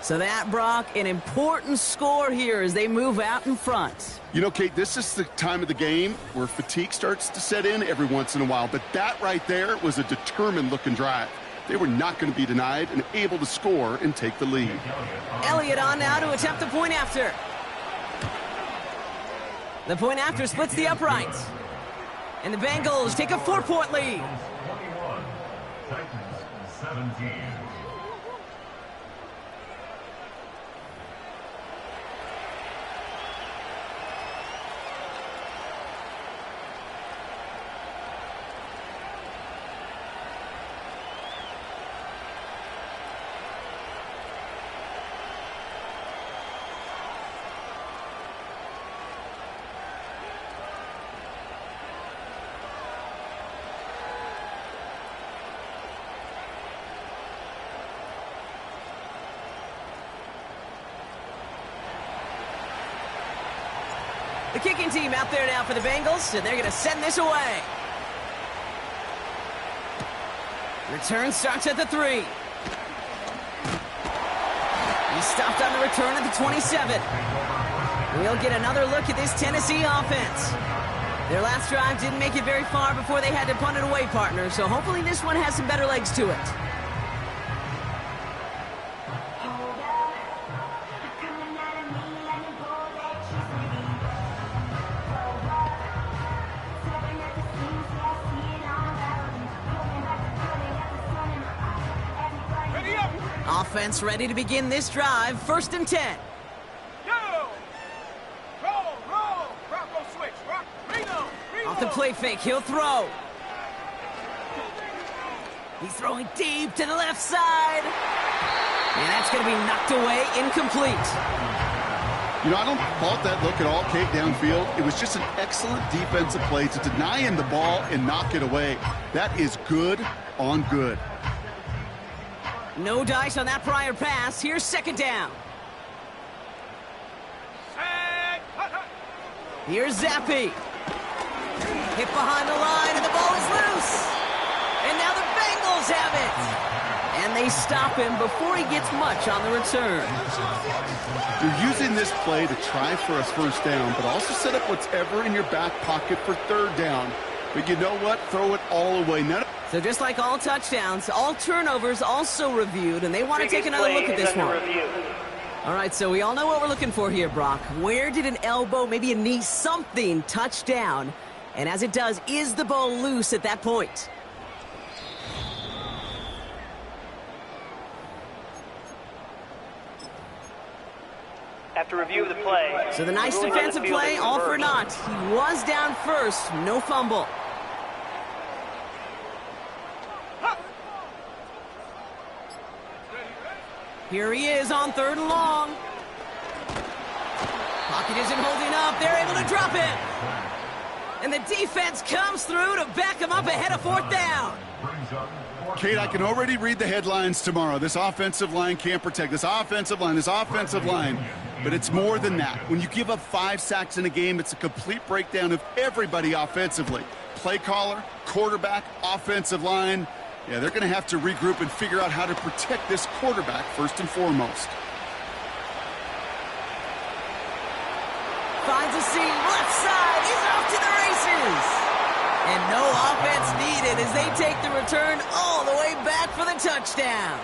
So that, Brock, an important score here as they move out in front. You know, Kate, this is the time of the game where fatigue starts to set in every once in a while. But that right there was a determined-looking drive. They were not going to be denied and able to score and take the lead. Elliott on now to attempt the point after. The point after splits the uprights. And the Bengals take a 4-point lead. 21, Titans 17. The kicking team out there now for the Bengals, and they're going to send this away. Return starts at the 3. He stopped on the return at the 27. We'll get another look at this Tennessee offense. Their last drive didn't make it very far before they had to punt it away, partner, so hopefully this one has some better legs to it. Offense ready to begin this drive. 1st and 10. Roll. Bronco switch. Reno. Off the play fake, he'll throw. He's throwing deep to the left side. And that's going to be knocked away, incomplete. You know, I don't fault that look at all, Kate, downfield. It was just an excellent defensive play to deny him the ball and knock it away. That is good on good. No dice on that prior pass. Here's 2nd down. Here's Zappi. Hit behind the line, and the ball is loose. And now the Bengals have it. And they stop him before he gets much on the return. You're using this play to try for a 1st down, but also set up whatever in your back pocket for 3rd down. But you know what? Throw it all away. So just like all touchdowns, all turnovers also reviewed, and they want to take another look at this one. All right, so we all know what we're looking for here, Brock. Where did an elbow, maybe a knee, something touch down? And as it does, is the ball loose at that point? After review of the play. So the nice defensive play, all for naught. He was down first, no fumble. Here he is on 3rd and long. Pocket isn't holding up. They're able to drop it. And the defense comes through to back him up ahead of 4th down. Kate, I can already read the headlines tomorrow. This offensive line can't protect. This offensive line. But it's more than that. When you give up 5 sacks in a game, it's a complete breakdown of everybody offensively. Play caller, quarterback, offensive line. Yeah, they're going to have to regroup and figure out how to protect this quarterback first and foremost. Finds a seam, left side, he's off to the races. And no offense needed as they take the return all the way back for the touchdown.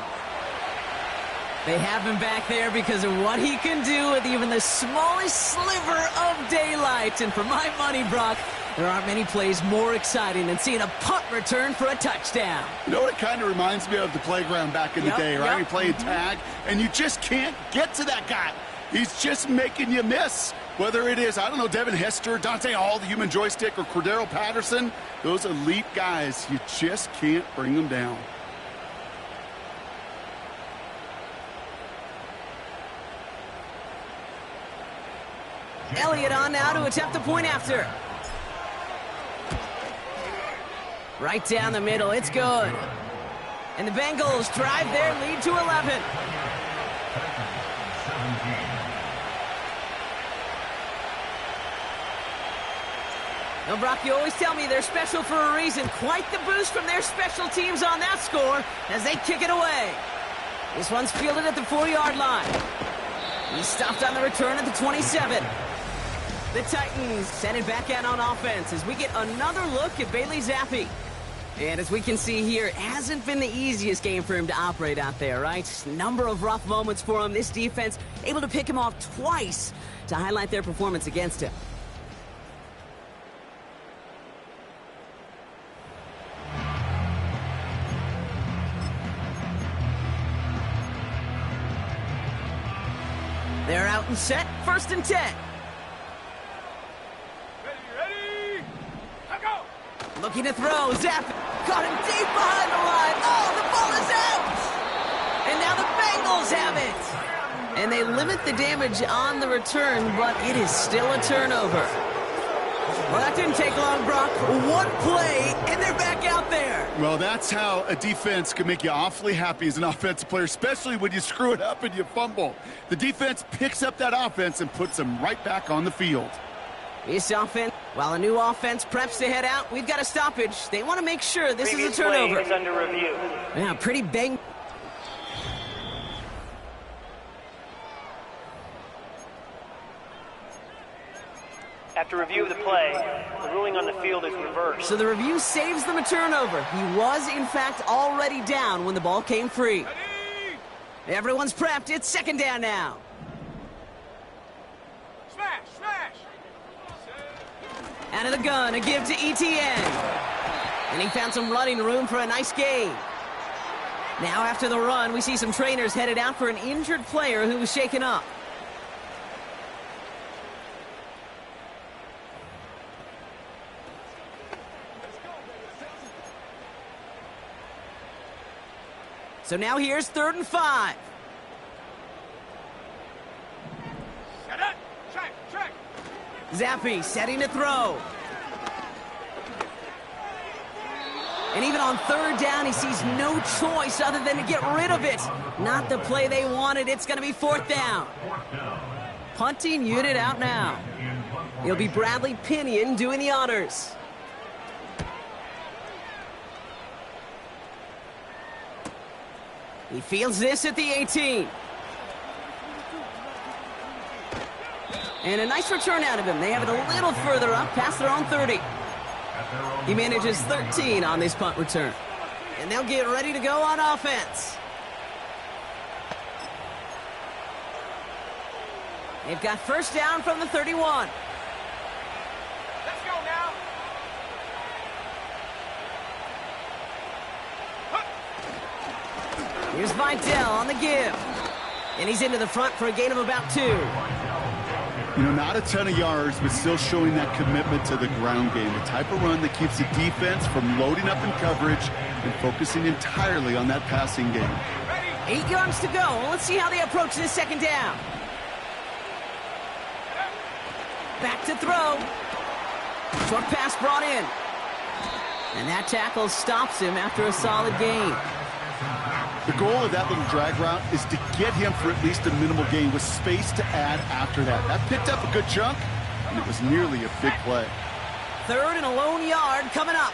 They have him back there because of what he can do with even the smallest sliver of daylight. And for my money, Brock, there aren't many plays more exciting than seeing a punt return for a touchdown. You know what it kind of reminds me of? The playground back in the day, right? You play tag, and you just can't get to that guy. He's just making you miss. Whether it is, I don't know, Devin Hester, Dante Hall, the human joystick, or Cordero Patterson, those elite guys, you just can't bring them down. Elliott on now to attempt the point after. Right down the middle, it's good. And the Bengals drive their lead to 11. Now, Brock, you always tell me they're special for a reason. Quite the boost from their special teams on that score as they kick it away. This one's fielded at the 4-yard line. He stopped on the return at the 27. The Titans send it back out on offense as we get another look at Bailey Zappi. And as we can see here, it hasn't been the easiest game for him to operate out there, right? Number of rough moments for him. This defense able to pick him off twice to highlight their performance against him. They're out and set, 1st and 10. Ready, let go! Looking to throw, Zappi caught him deep behind the line. Oh, the ball is out! And now the Bengals have it! And they limit the damage on the return, but it is still a turnover. Well, that didn't take long, Brock. One play, and they're back out there. Well, that's how a defense can make you awfully happy as an offensive player, especially when you screw it up and you fumble. The defense picks up that offense and puts them right back on the field. This offense, while a new offense preps to head out, we've got a stoppage. They want to make sure this is a turnover. Play is under review. Yeah, pretty bang. After review of the play, the ruling on the field is reversed. So the review saves them a turnover. He was, in fact, already down when the ball came free. Ready? Everyone's prepped. It's second down now. Smash, smash. Out of the gun, a give to ETN. And he found some running room for a nice gain. Now after the run, we see some trainers headed out for an injured player who was shaken up. So now here's 3rd and 5. Set it. Check, check. Zappy setting to throw. And even on 3rd down, he sees no choice other than to get rid of it. Not the play they wanted. It's going to be 4th down. Punting unit out now. It'll be Bradley Pinion doing the honors. He fields this at the 18. And a nice return out of him. They have it a little further up, past their own 30. He manages 13 on this punt return. And they'll get ready to go on offense. They've got 1st down from the 31. Let's go now. Here's Vidal on the give. And he's into the front for a gain of about 2. You know, not a ton of yards, but still showing that commitment to the ground game. The type of run that keeps the defense from loading up in coverage and focusing entirely on that passing game. 8 yards to go. Let's see how they approach this 2nd down. Back to throw. Short pass brought in. And that tackle stops him after a solid gain. The goal of that little drag route is to get him for at least a minimal gain with space to add after that. That picked up a good chunk, and it was nearly a big play. 3rd and a lone yard coming up.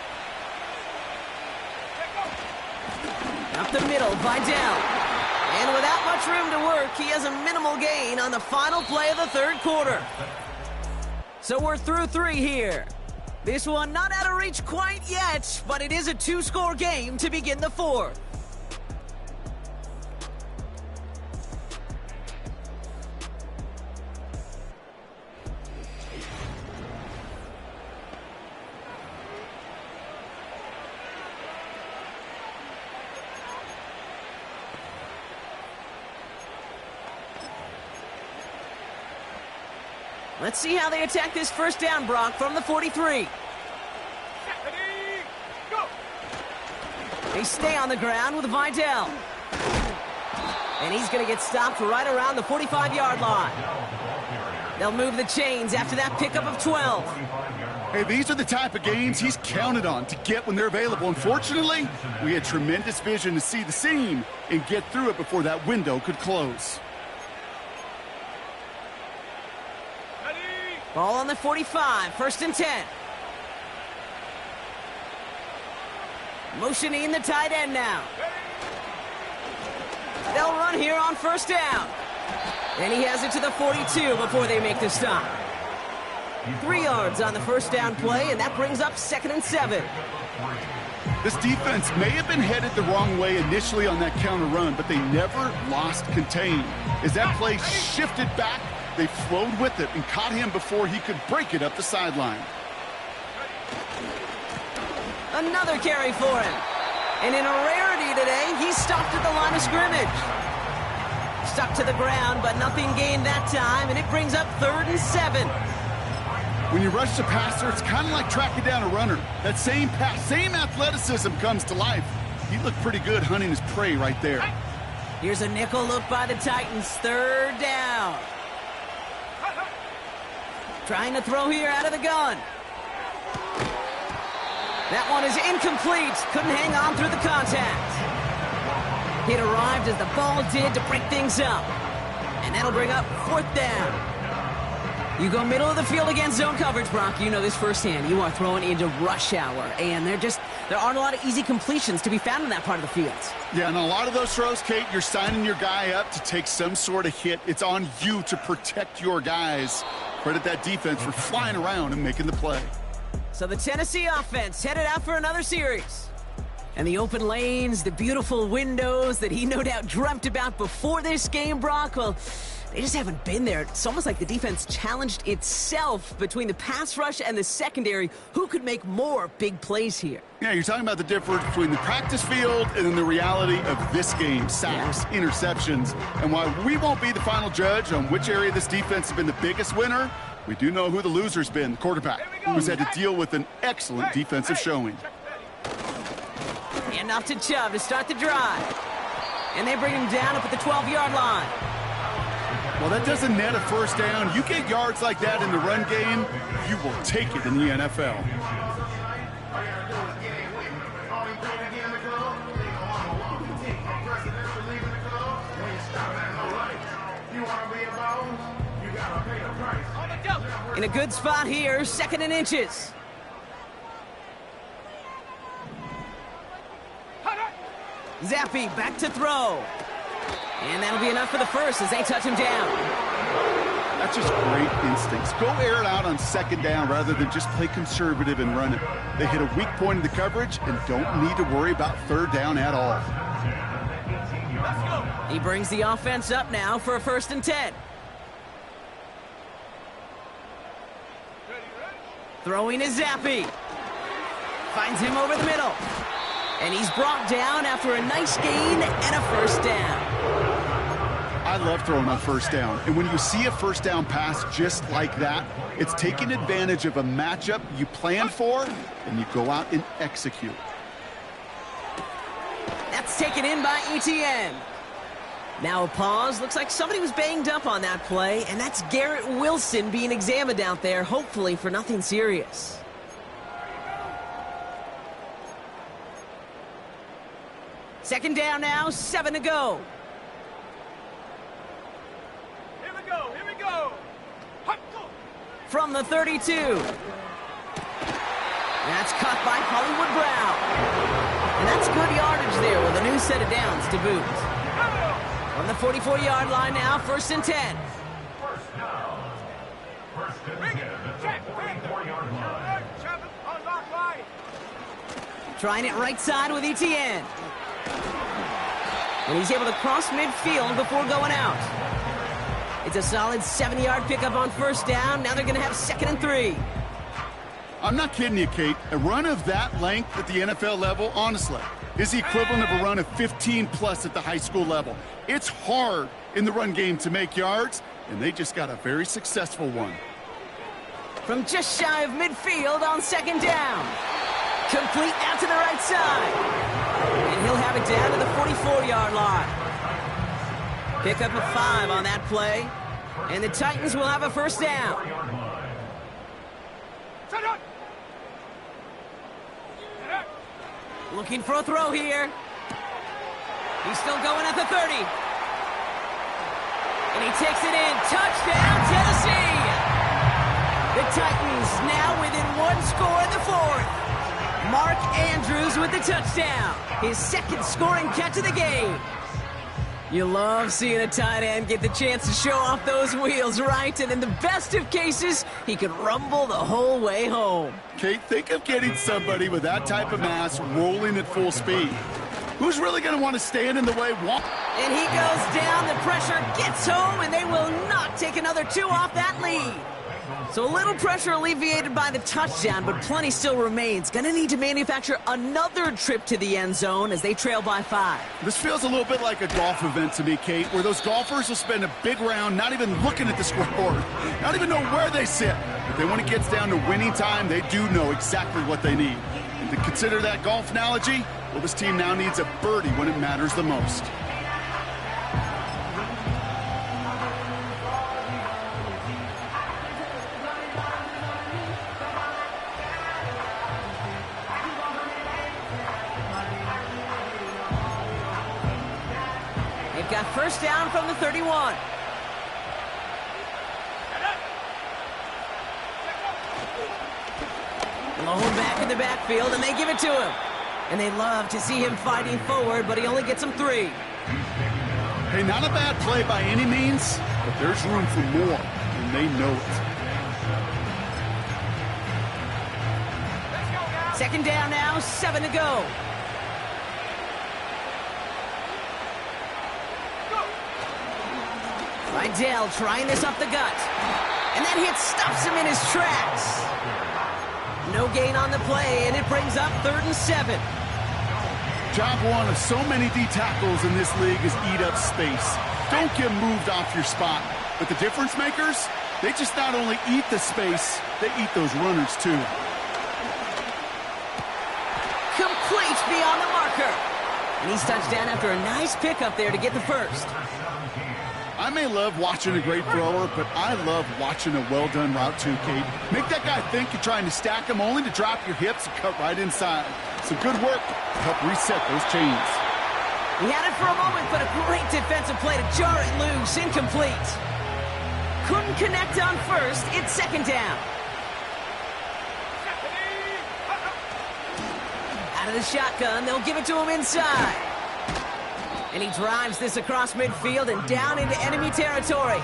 Up the middle, Vidal. And without much room to work, he has a minimal gain on the final play of the 3rd quarter. So we're through 3 here. This one not out of reach quite yet, but it is a 2-score game to begin the 4th. Let's see how they attack this 1st down, Brock, from the 43. Ready? Go. They stay on the ground with Vidal. And he's going to get stopped right around the 45-yard line. They'll move the chains after that pickup of 12. Hey, these are the type of games he's counted on to get when they're available. Unfortunately, we had tremendous vision to see the seam and get through it before that window could close. Ball on the 45, 1st and 10. Motioning the tight end now. They'll run here on 1st down. And he has it to the 42 before they make the stop. 3 yards on the 1st down play, and that brings up 2nd and 7. This defense may have been headed the wrong way initially on that counter run, but they never lost contain. As that play shifted back, they flowed with it and caught him before he could break it up the sideline. Another carry for him. And in a rarity today, he stopped at the line of scrimmage. Stuck to the ground, but nothing gained that time, and it brings up 3rd and 7. When you rush the passer, it's kind of like tracking down a runner. That same pass, same athleticism comes to life. He looked pretty good hunting his prey right there. Here's a nickel look by the Titans, 3rd down. Trying to throw here out of the gun. That one is incomplete. Couldn't hang on through the contact. It arrived as the ball did to break things up. And that'll bring up 4th down. You go middle of the field against zone coverage, Brock. You know this firsthand. You are throwing into rush hour, and there aren't a lot of easy completions to be found in that part of the field. Yeah, and a lot of those throws, Kate, you're signing your guy up to take some sort of hit. It's on you to protect your guys. Credit that defense for flying around and making the play. So the Tennessee offense headed out for another series. And the open lanes, the beautiful windows that he no doubt dreamt about before this game, Brock, well, they just haven't been there. It's almost like the defense challenged itself between the pass rush and the secondary. Who could make more big plays here? Yeah, you're talking about the difference between the practice field and then the reality of this game. Sacks, interceptions. And while we won't be the final judge on which area this defense has been the biggest winner, we do know who the loser's been, the quarterback, who's had to deal with an excellent defensive showing. And off to Chubb to start the drive. And they bring him down up at the 12-yard line. Well, that doesn't net a first down. You get yards like that in the run game, you will take it in the NFL. In a good spot here, 2nd and inches. Zappy back to throw. And that'll be enough for the first as they touch him down. That's just great instincts. Go air it out on 2nd down rather than just play conservative and run it. They hit a weak point in the coverage and don't need to worry about 3rd down at all. He brings the offense up now for a 1st and 10. Throwing is Zappy. Finds him over the middle. And he's brought down after a nice gain and a 1st down. I love throwing on 1st down. And when you see a 1st down pass just like that, it's taking advantage of a matchup you planned for, and you go out and execute. That's taken in by ETN. Now a pause. Looks like somebody was banged up on that play, and that's Garrett Wilson being examined out there, hopefully for nothing serious. Second down now, 7 to go. Here we go, here we go. From the 32. That's caught by Hollywood Brown. And that's good yardage there with a new set of downs to boot. On the 44-yard line now, 1st and 10. First down. First and 10 at the 44-yard line. Trying it right side with ETN. And he's able to cross midfield before going out. It's a solid 7-yard pickup on 1st down. Now they're going to have 2nd and 3. I'm not kidding you, Kate. A run of that length at the NFL level, honestly, is the equivalent of a run of 15+ at the high school level. It's hard in the run game to make yards, and they just got a very successful one. From just shy of midfield on 2nd down. Complete out to the right side. And he'll have it down to the 44-yard line. Pick up a 5 on that play. And the Titans will have a 1st down. Looking for a throw here. He's still going at the 30. And he takes it in. Touchdown, Tennessee! The Titans now within 1 score in the 4th. Mark Andrews with the touchdown. His 2nd scoring catch of the game. You love seeing a tight end get the chance to show off those wheels, right? And in the best of cases, he could rumble the whole way home. Kate, think of getting somebody with that type of mass rolling at full speed. Who's really going to want to stand in the way? And he goes down, the pressure gets home, and they will not take another 2 off that lead. So a little pressure alleviated by the touchdown, but plenty still remains. Going to need to manufacture another trip to the end zone as they trail by 5. This feels a little bit like a golf event to me, Kate, where those golfers will spend a big round not even looking at the scoreboard, not even know where they sit. But then when it gets down to winning time, they do know exactly what they need. And to consider that golf analogy, well, this team now needs a birdie when it matters the most. Got 1st down from the 31. Blown back in the backfield, and they give it to him. And they love to see him fighting forward, but he only gets them 3. Hey, not a bad play by any means, but there's room for more, and they know it. Second down now, 7 to go. Rydell trying this up the gut. And that hit stops him in his tracks. No gain on the play, and it brings up 3rd and 7. Job one of so many D tackles in this league is eat up space. Don't get moved off your spot. But the difference makers, they just not only eat the space, they eat those runners too. Complete beyond the marker. And he's touched down after a nice pickup there to get the first. I may love watching a great thrower, but I love watching a well-done route too, Kate. Make that guy think you're trying to stack him only to drop your hips and cut right inside. Some good work to help reset those chains. He had it for a moment, but a great defensive play to jar it loose. Incomplete. Couldn't connect on first. It's 2nd down. Out of the shotgun, they'll give it to him inside. And he drives this across midfield and down into enemy territory.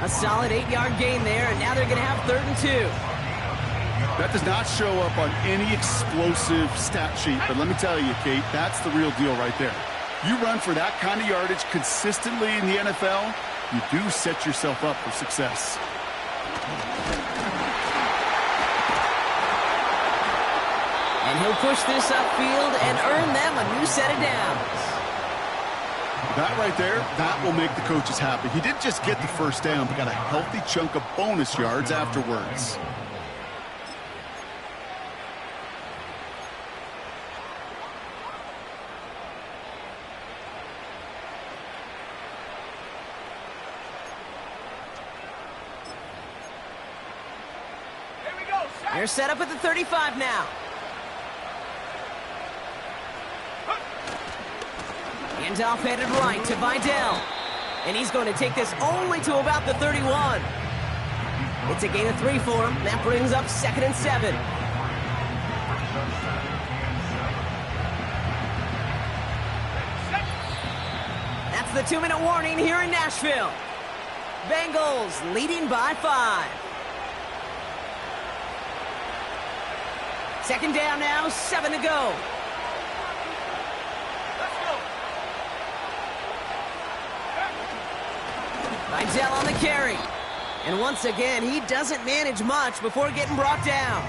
A solid 8-yard gain there, and now they're going to have 3rd and 2. That does not show up on any explosive stat sheet, but let me tell you, Kate, that's the real deal right there. You run for that kind of yardage consistently in the NFL, you do set yourself up for success. And he'll push this upfield and earn them a new set of downs. That right there, that will make the coaches happy. He didn't just get the first down, but got a healthy chunk of bonus yards afterwards. They're set up at the 35 now. Handoff headed right to Vidal. And he's going to take this only to about the 31. It's a gain of 3 for him. That brings up 2nd and 7. That's the 2-minute warning here in Nashville. Bengals leading by 5. 2nd down now, 7 to go. Vidal on the carry. And once again, he doesn't manage much before getting brought down.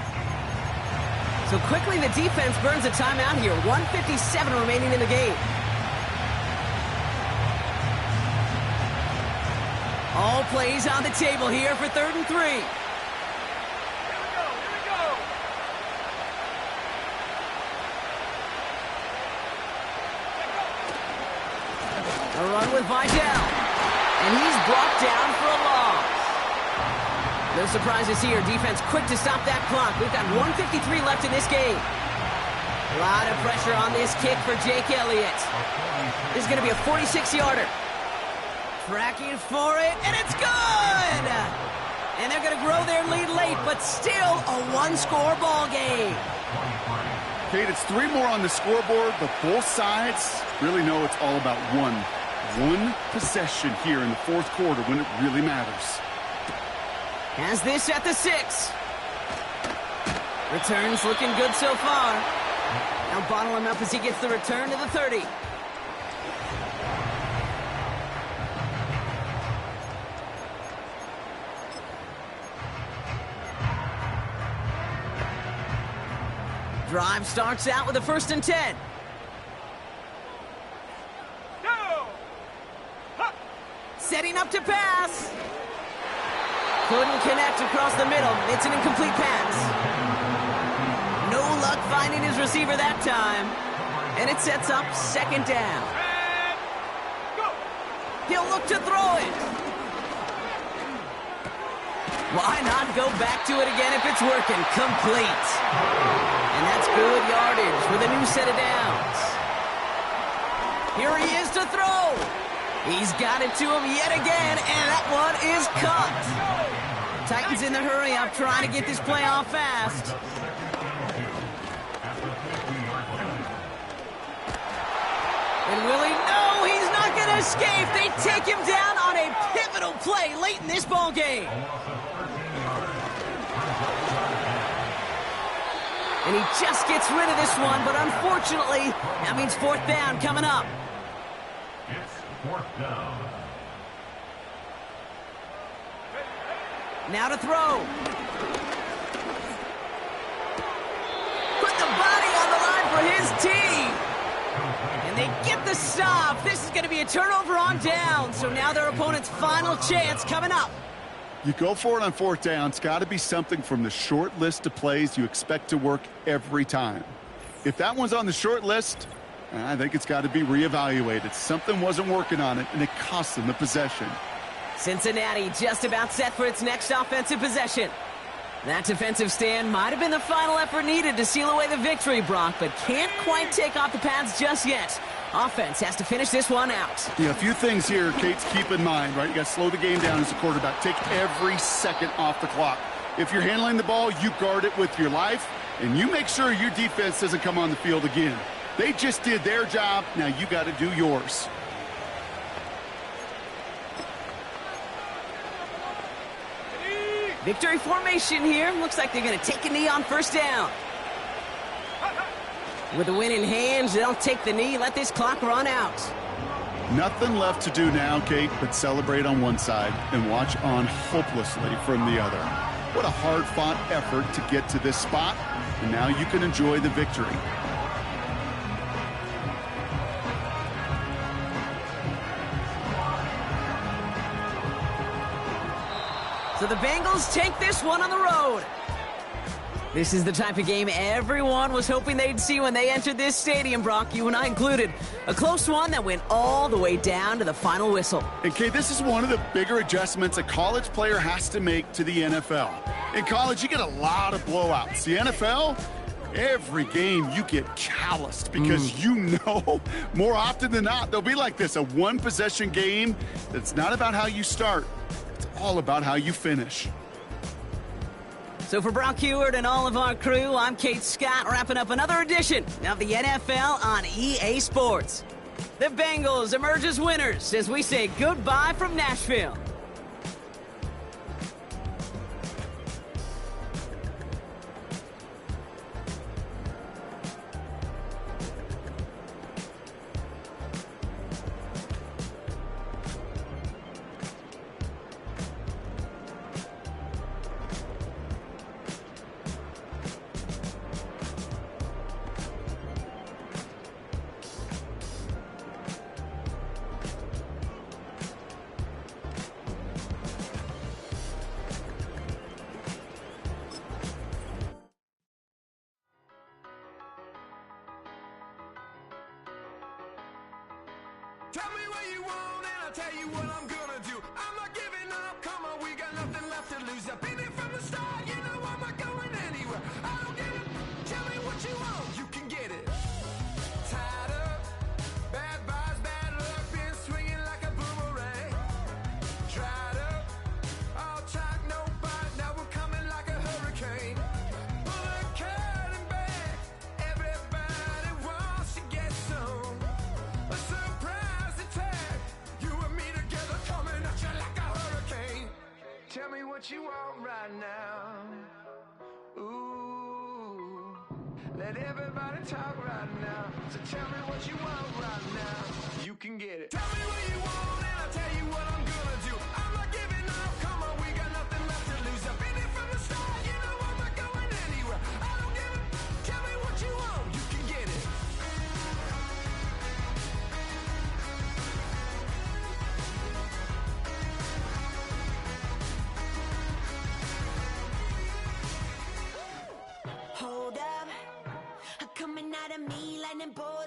So quickly the defense burns a timeout here. 1:57 remaining in the game. All plays on the table here for 3rd and 3. A run with Vidal. And he's brought down for a loss. No surprises here. Defense quick to stop that clock. We've got 1:53 left in this game. A lot of pressure on this kick for Jake Elliott. This is going to be a 46-yarder. Tracking for it, and it's good! And they're going to grow their lead late, but still a 1-score ball game. Kate, it's 3 more on the scoreboard, but both sides really know it's all about one possession here in the 4th quarter when it really matters. Has this at the 6. Returns looking good so far. Now bottle him up as he gets the return to the 30. Drive starts out with a 1st and 10. Setting up to pass. Couldn't connect across the middle. It's an incomplete pass. No luck finding his receiver that time. And it sets up 2nd down. He'll look to throw it. Why not go back to it again if it's working? Complete. And that's good yardage with a new set of downs. Here he is to throw. He's got it to him yet again, and that one is caught. Titans in the hurry up, trying to get this play off fast. And will he? No, he's not going to escape. They take him down on a pivotal play late in this ball game. And he just gets rid of this one, but unfortunately, that means fourth down coming up. It's fourth down. Now to throw. Put the body on the line for his team. And they get the stop. This is going to be a turnover on down. So now their opponent's final chance coming up. You go for it on fourth down. It's got to be something from the short list of plays you expect to work every time. If that one's on the short list, I think it's got to be reevaluated. Something wasn't working on it, and it cost them the possession. Cincinnati just about set for its next offensive possession. That defensive stand might have been the final effort needed to seal away the victory, Brock, but can't quite take off the pads just yet. Offense has to finish this one out. Yeah, a few things here, Kate, to keep in mind, right? You got to slow the game down as a quarterback. Take every second off the clock. If you're handling the ball, you guard it with your life, and you make sure your defense doesn't come on the field again. They just did their job. Now you got to do yours. Victory formation here. Looks like they're going to take a knee on first down. With the win in hand, they'll take the knee, let this clock run out. Nothing left to do now, Kate, but celebrate on one side and watch on hopelessly from the other. What a hard-fought effort to get to this spot, and now you can enjoy the victory. So the Bengals take this one on the road. This is the type of game everyone was hoping they'd see when they entered this stadium, Brock, you and I included. A close one that went all the way down to the final whistle. And, Kate, this is one of the bigger adjustments a college player has to make to the NFL. In college, you get a lot of blowouts. The NFL, every game you get calloused because you know more often than not they'll be like this, a one-possession game that's not about how you start. It's all about how you finish. So for Brock Heward and all of our crew, I'm Kate Scott, wrapping up another edition of the NFL on EA Sports. The Bengals emerge as winners as we say goodbye from Nashville. Tell me what you want and I'll tell you what I'm gonna do. I'm not giving up, come on, we got nothing left to lose. I've been here from the start, you know I'm not going anywhere. I don't get it, tell me what you want, you can get it. Tied up, bad vibes, bad luck, been swinging like a boomerang. Dried up, all talk, no bite, now we're coming like a hurricane. Pull the curtain back, everybody wants to get some. A surprise attack, you and me together coming at you like a hurricane. Tell me what you want right now. Ooh, let everybody talk right now. So tell me what you want right now. You can get it. Tell me what you want and I'll tell you what I'm gonna do. I'm not giving up, come on, we got nothing left to lose. I've been here from the start, you know I'm not going anywhere. I don't give it, tell me what you want, you can get it. Hold up, coming out of me lightning bolt.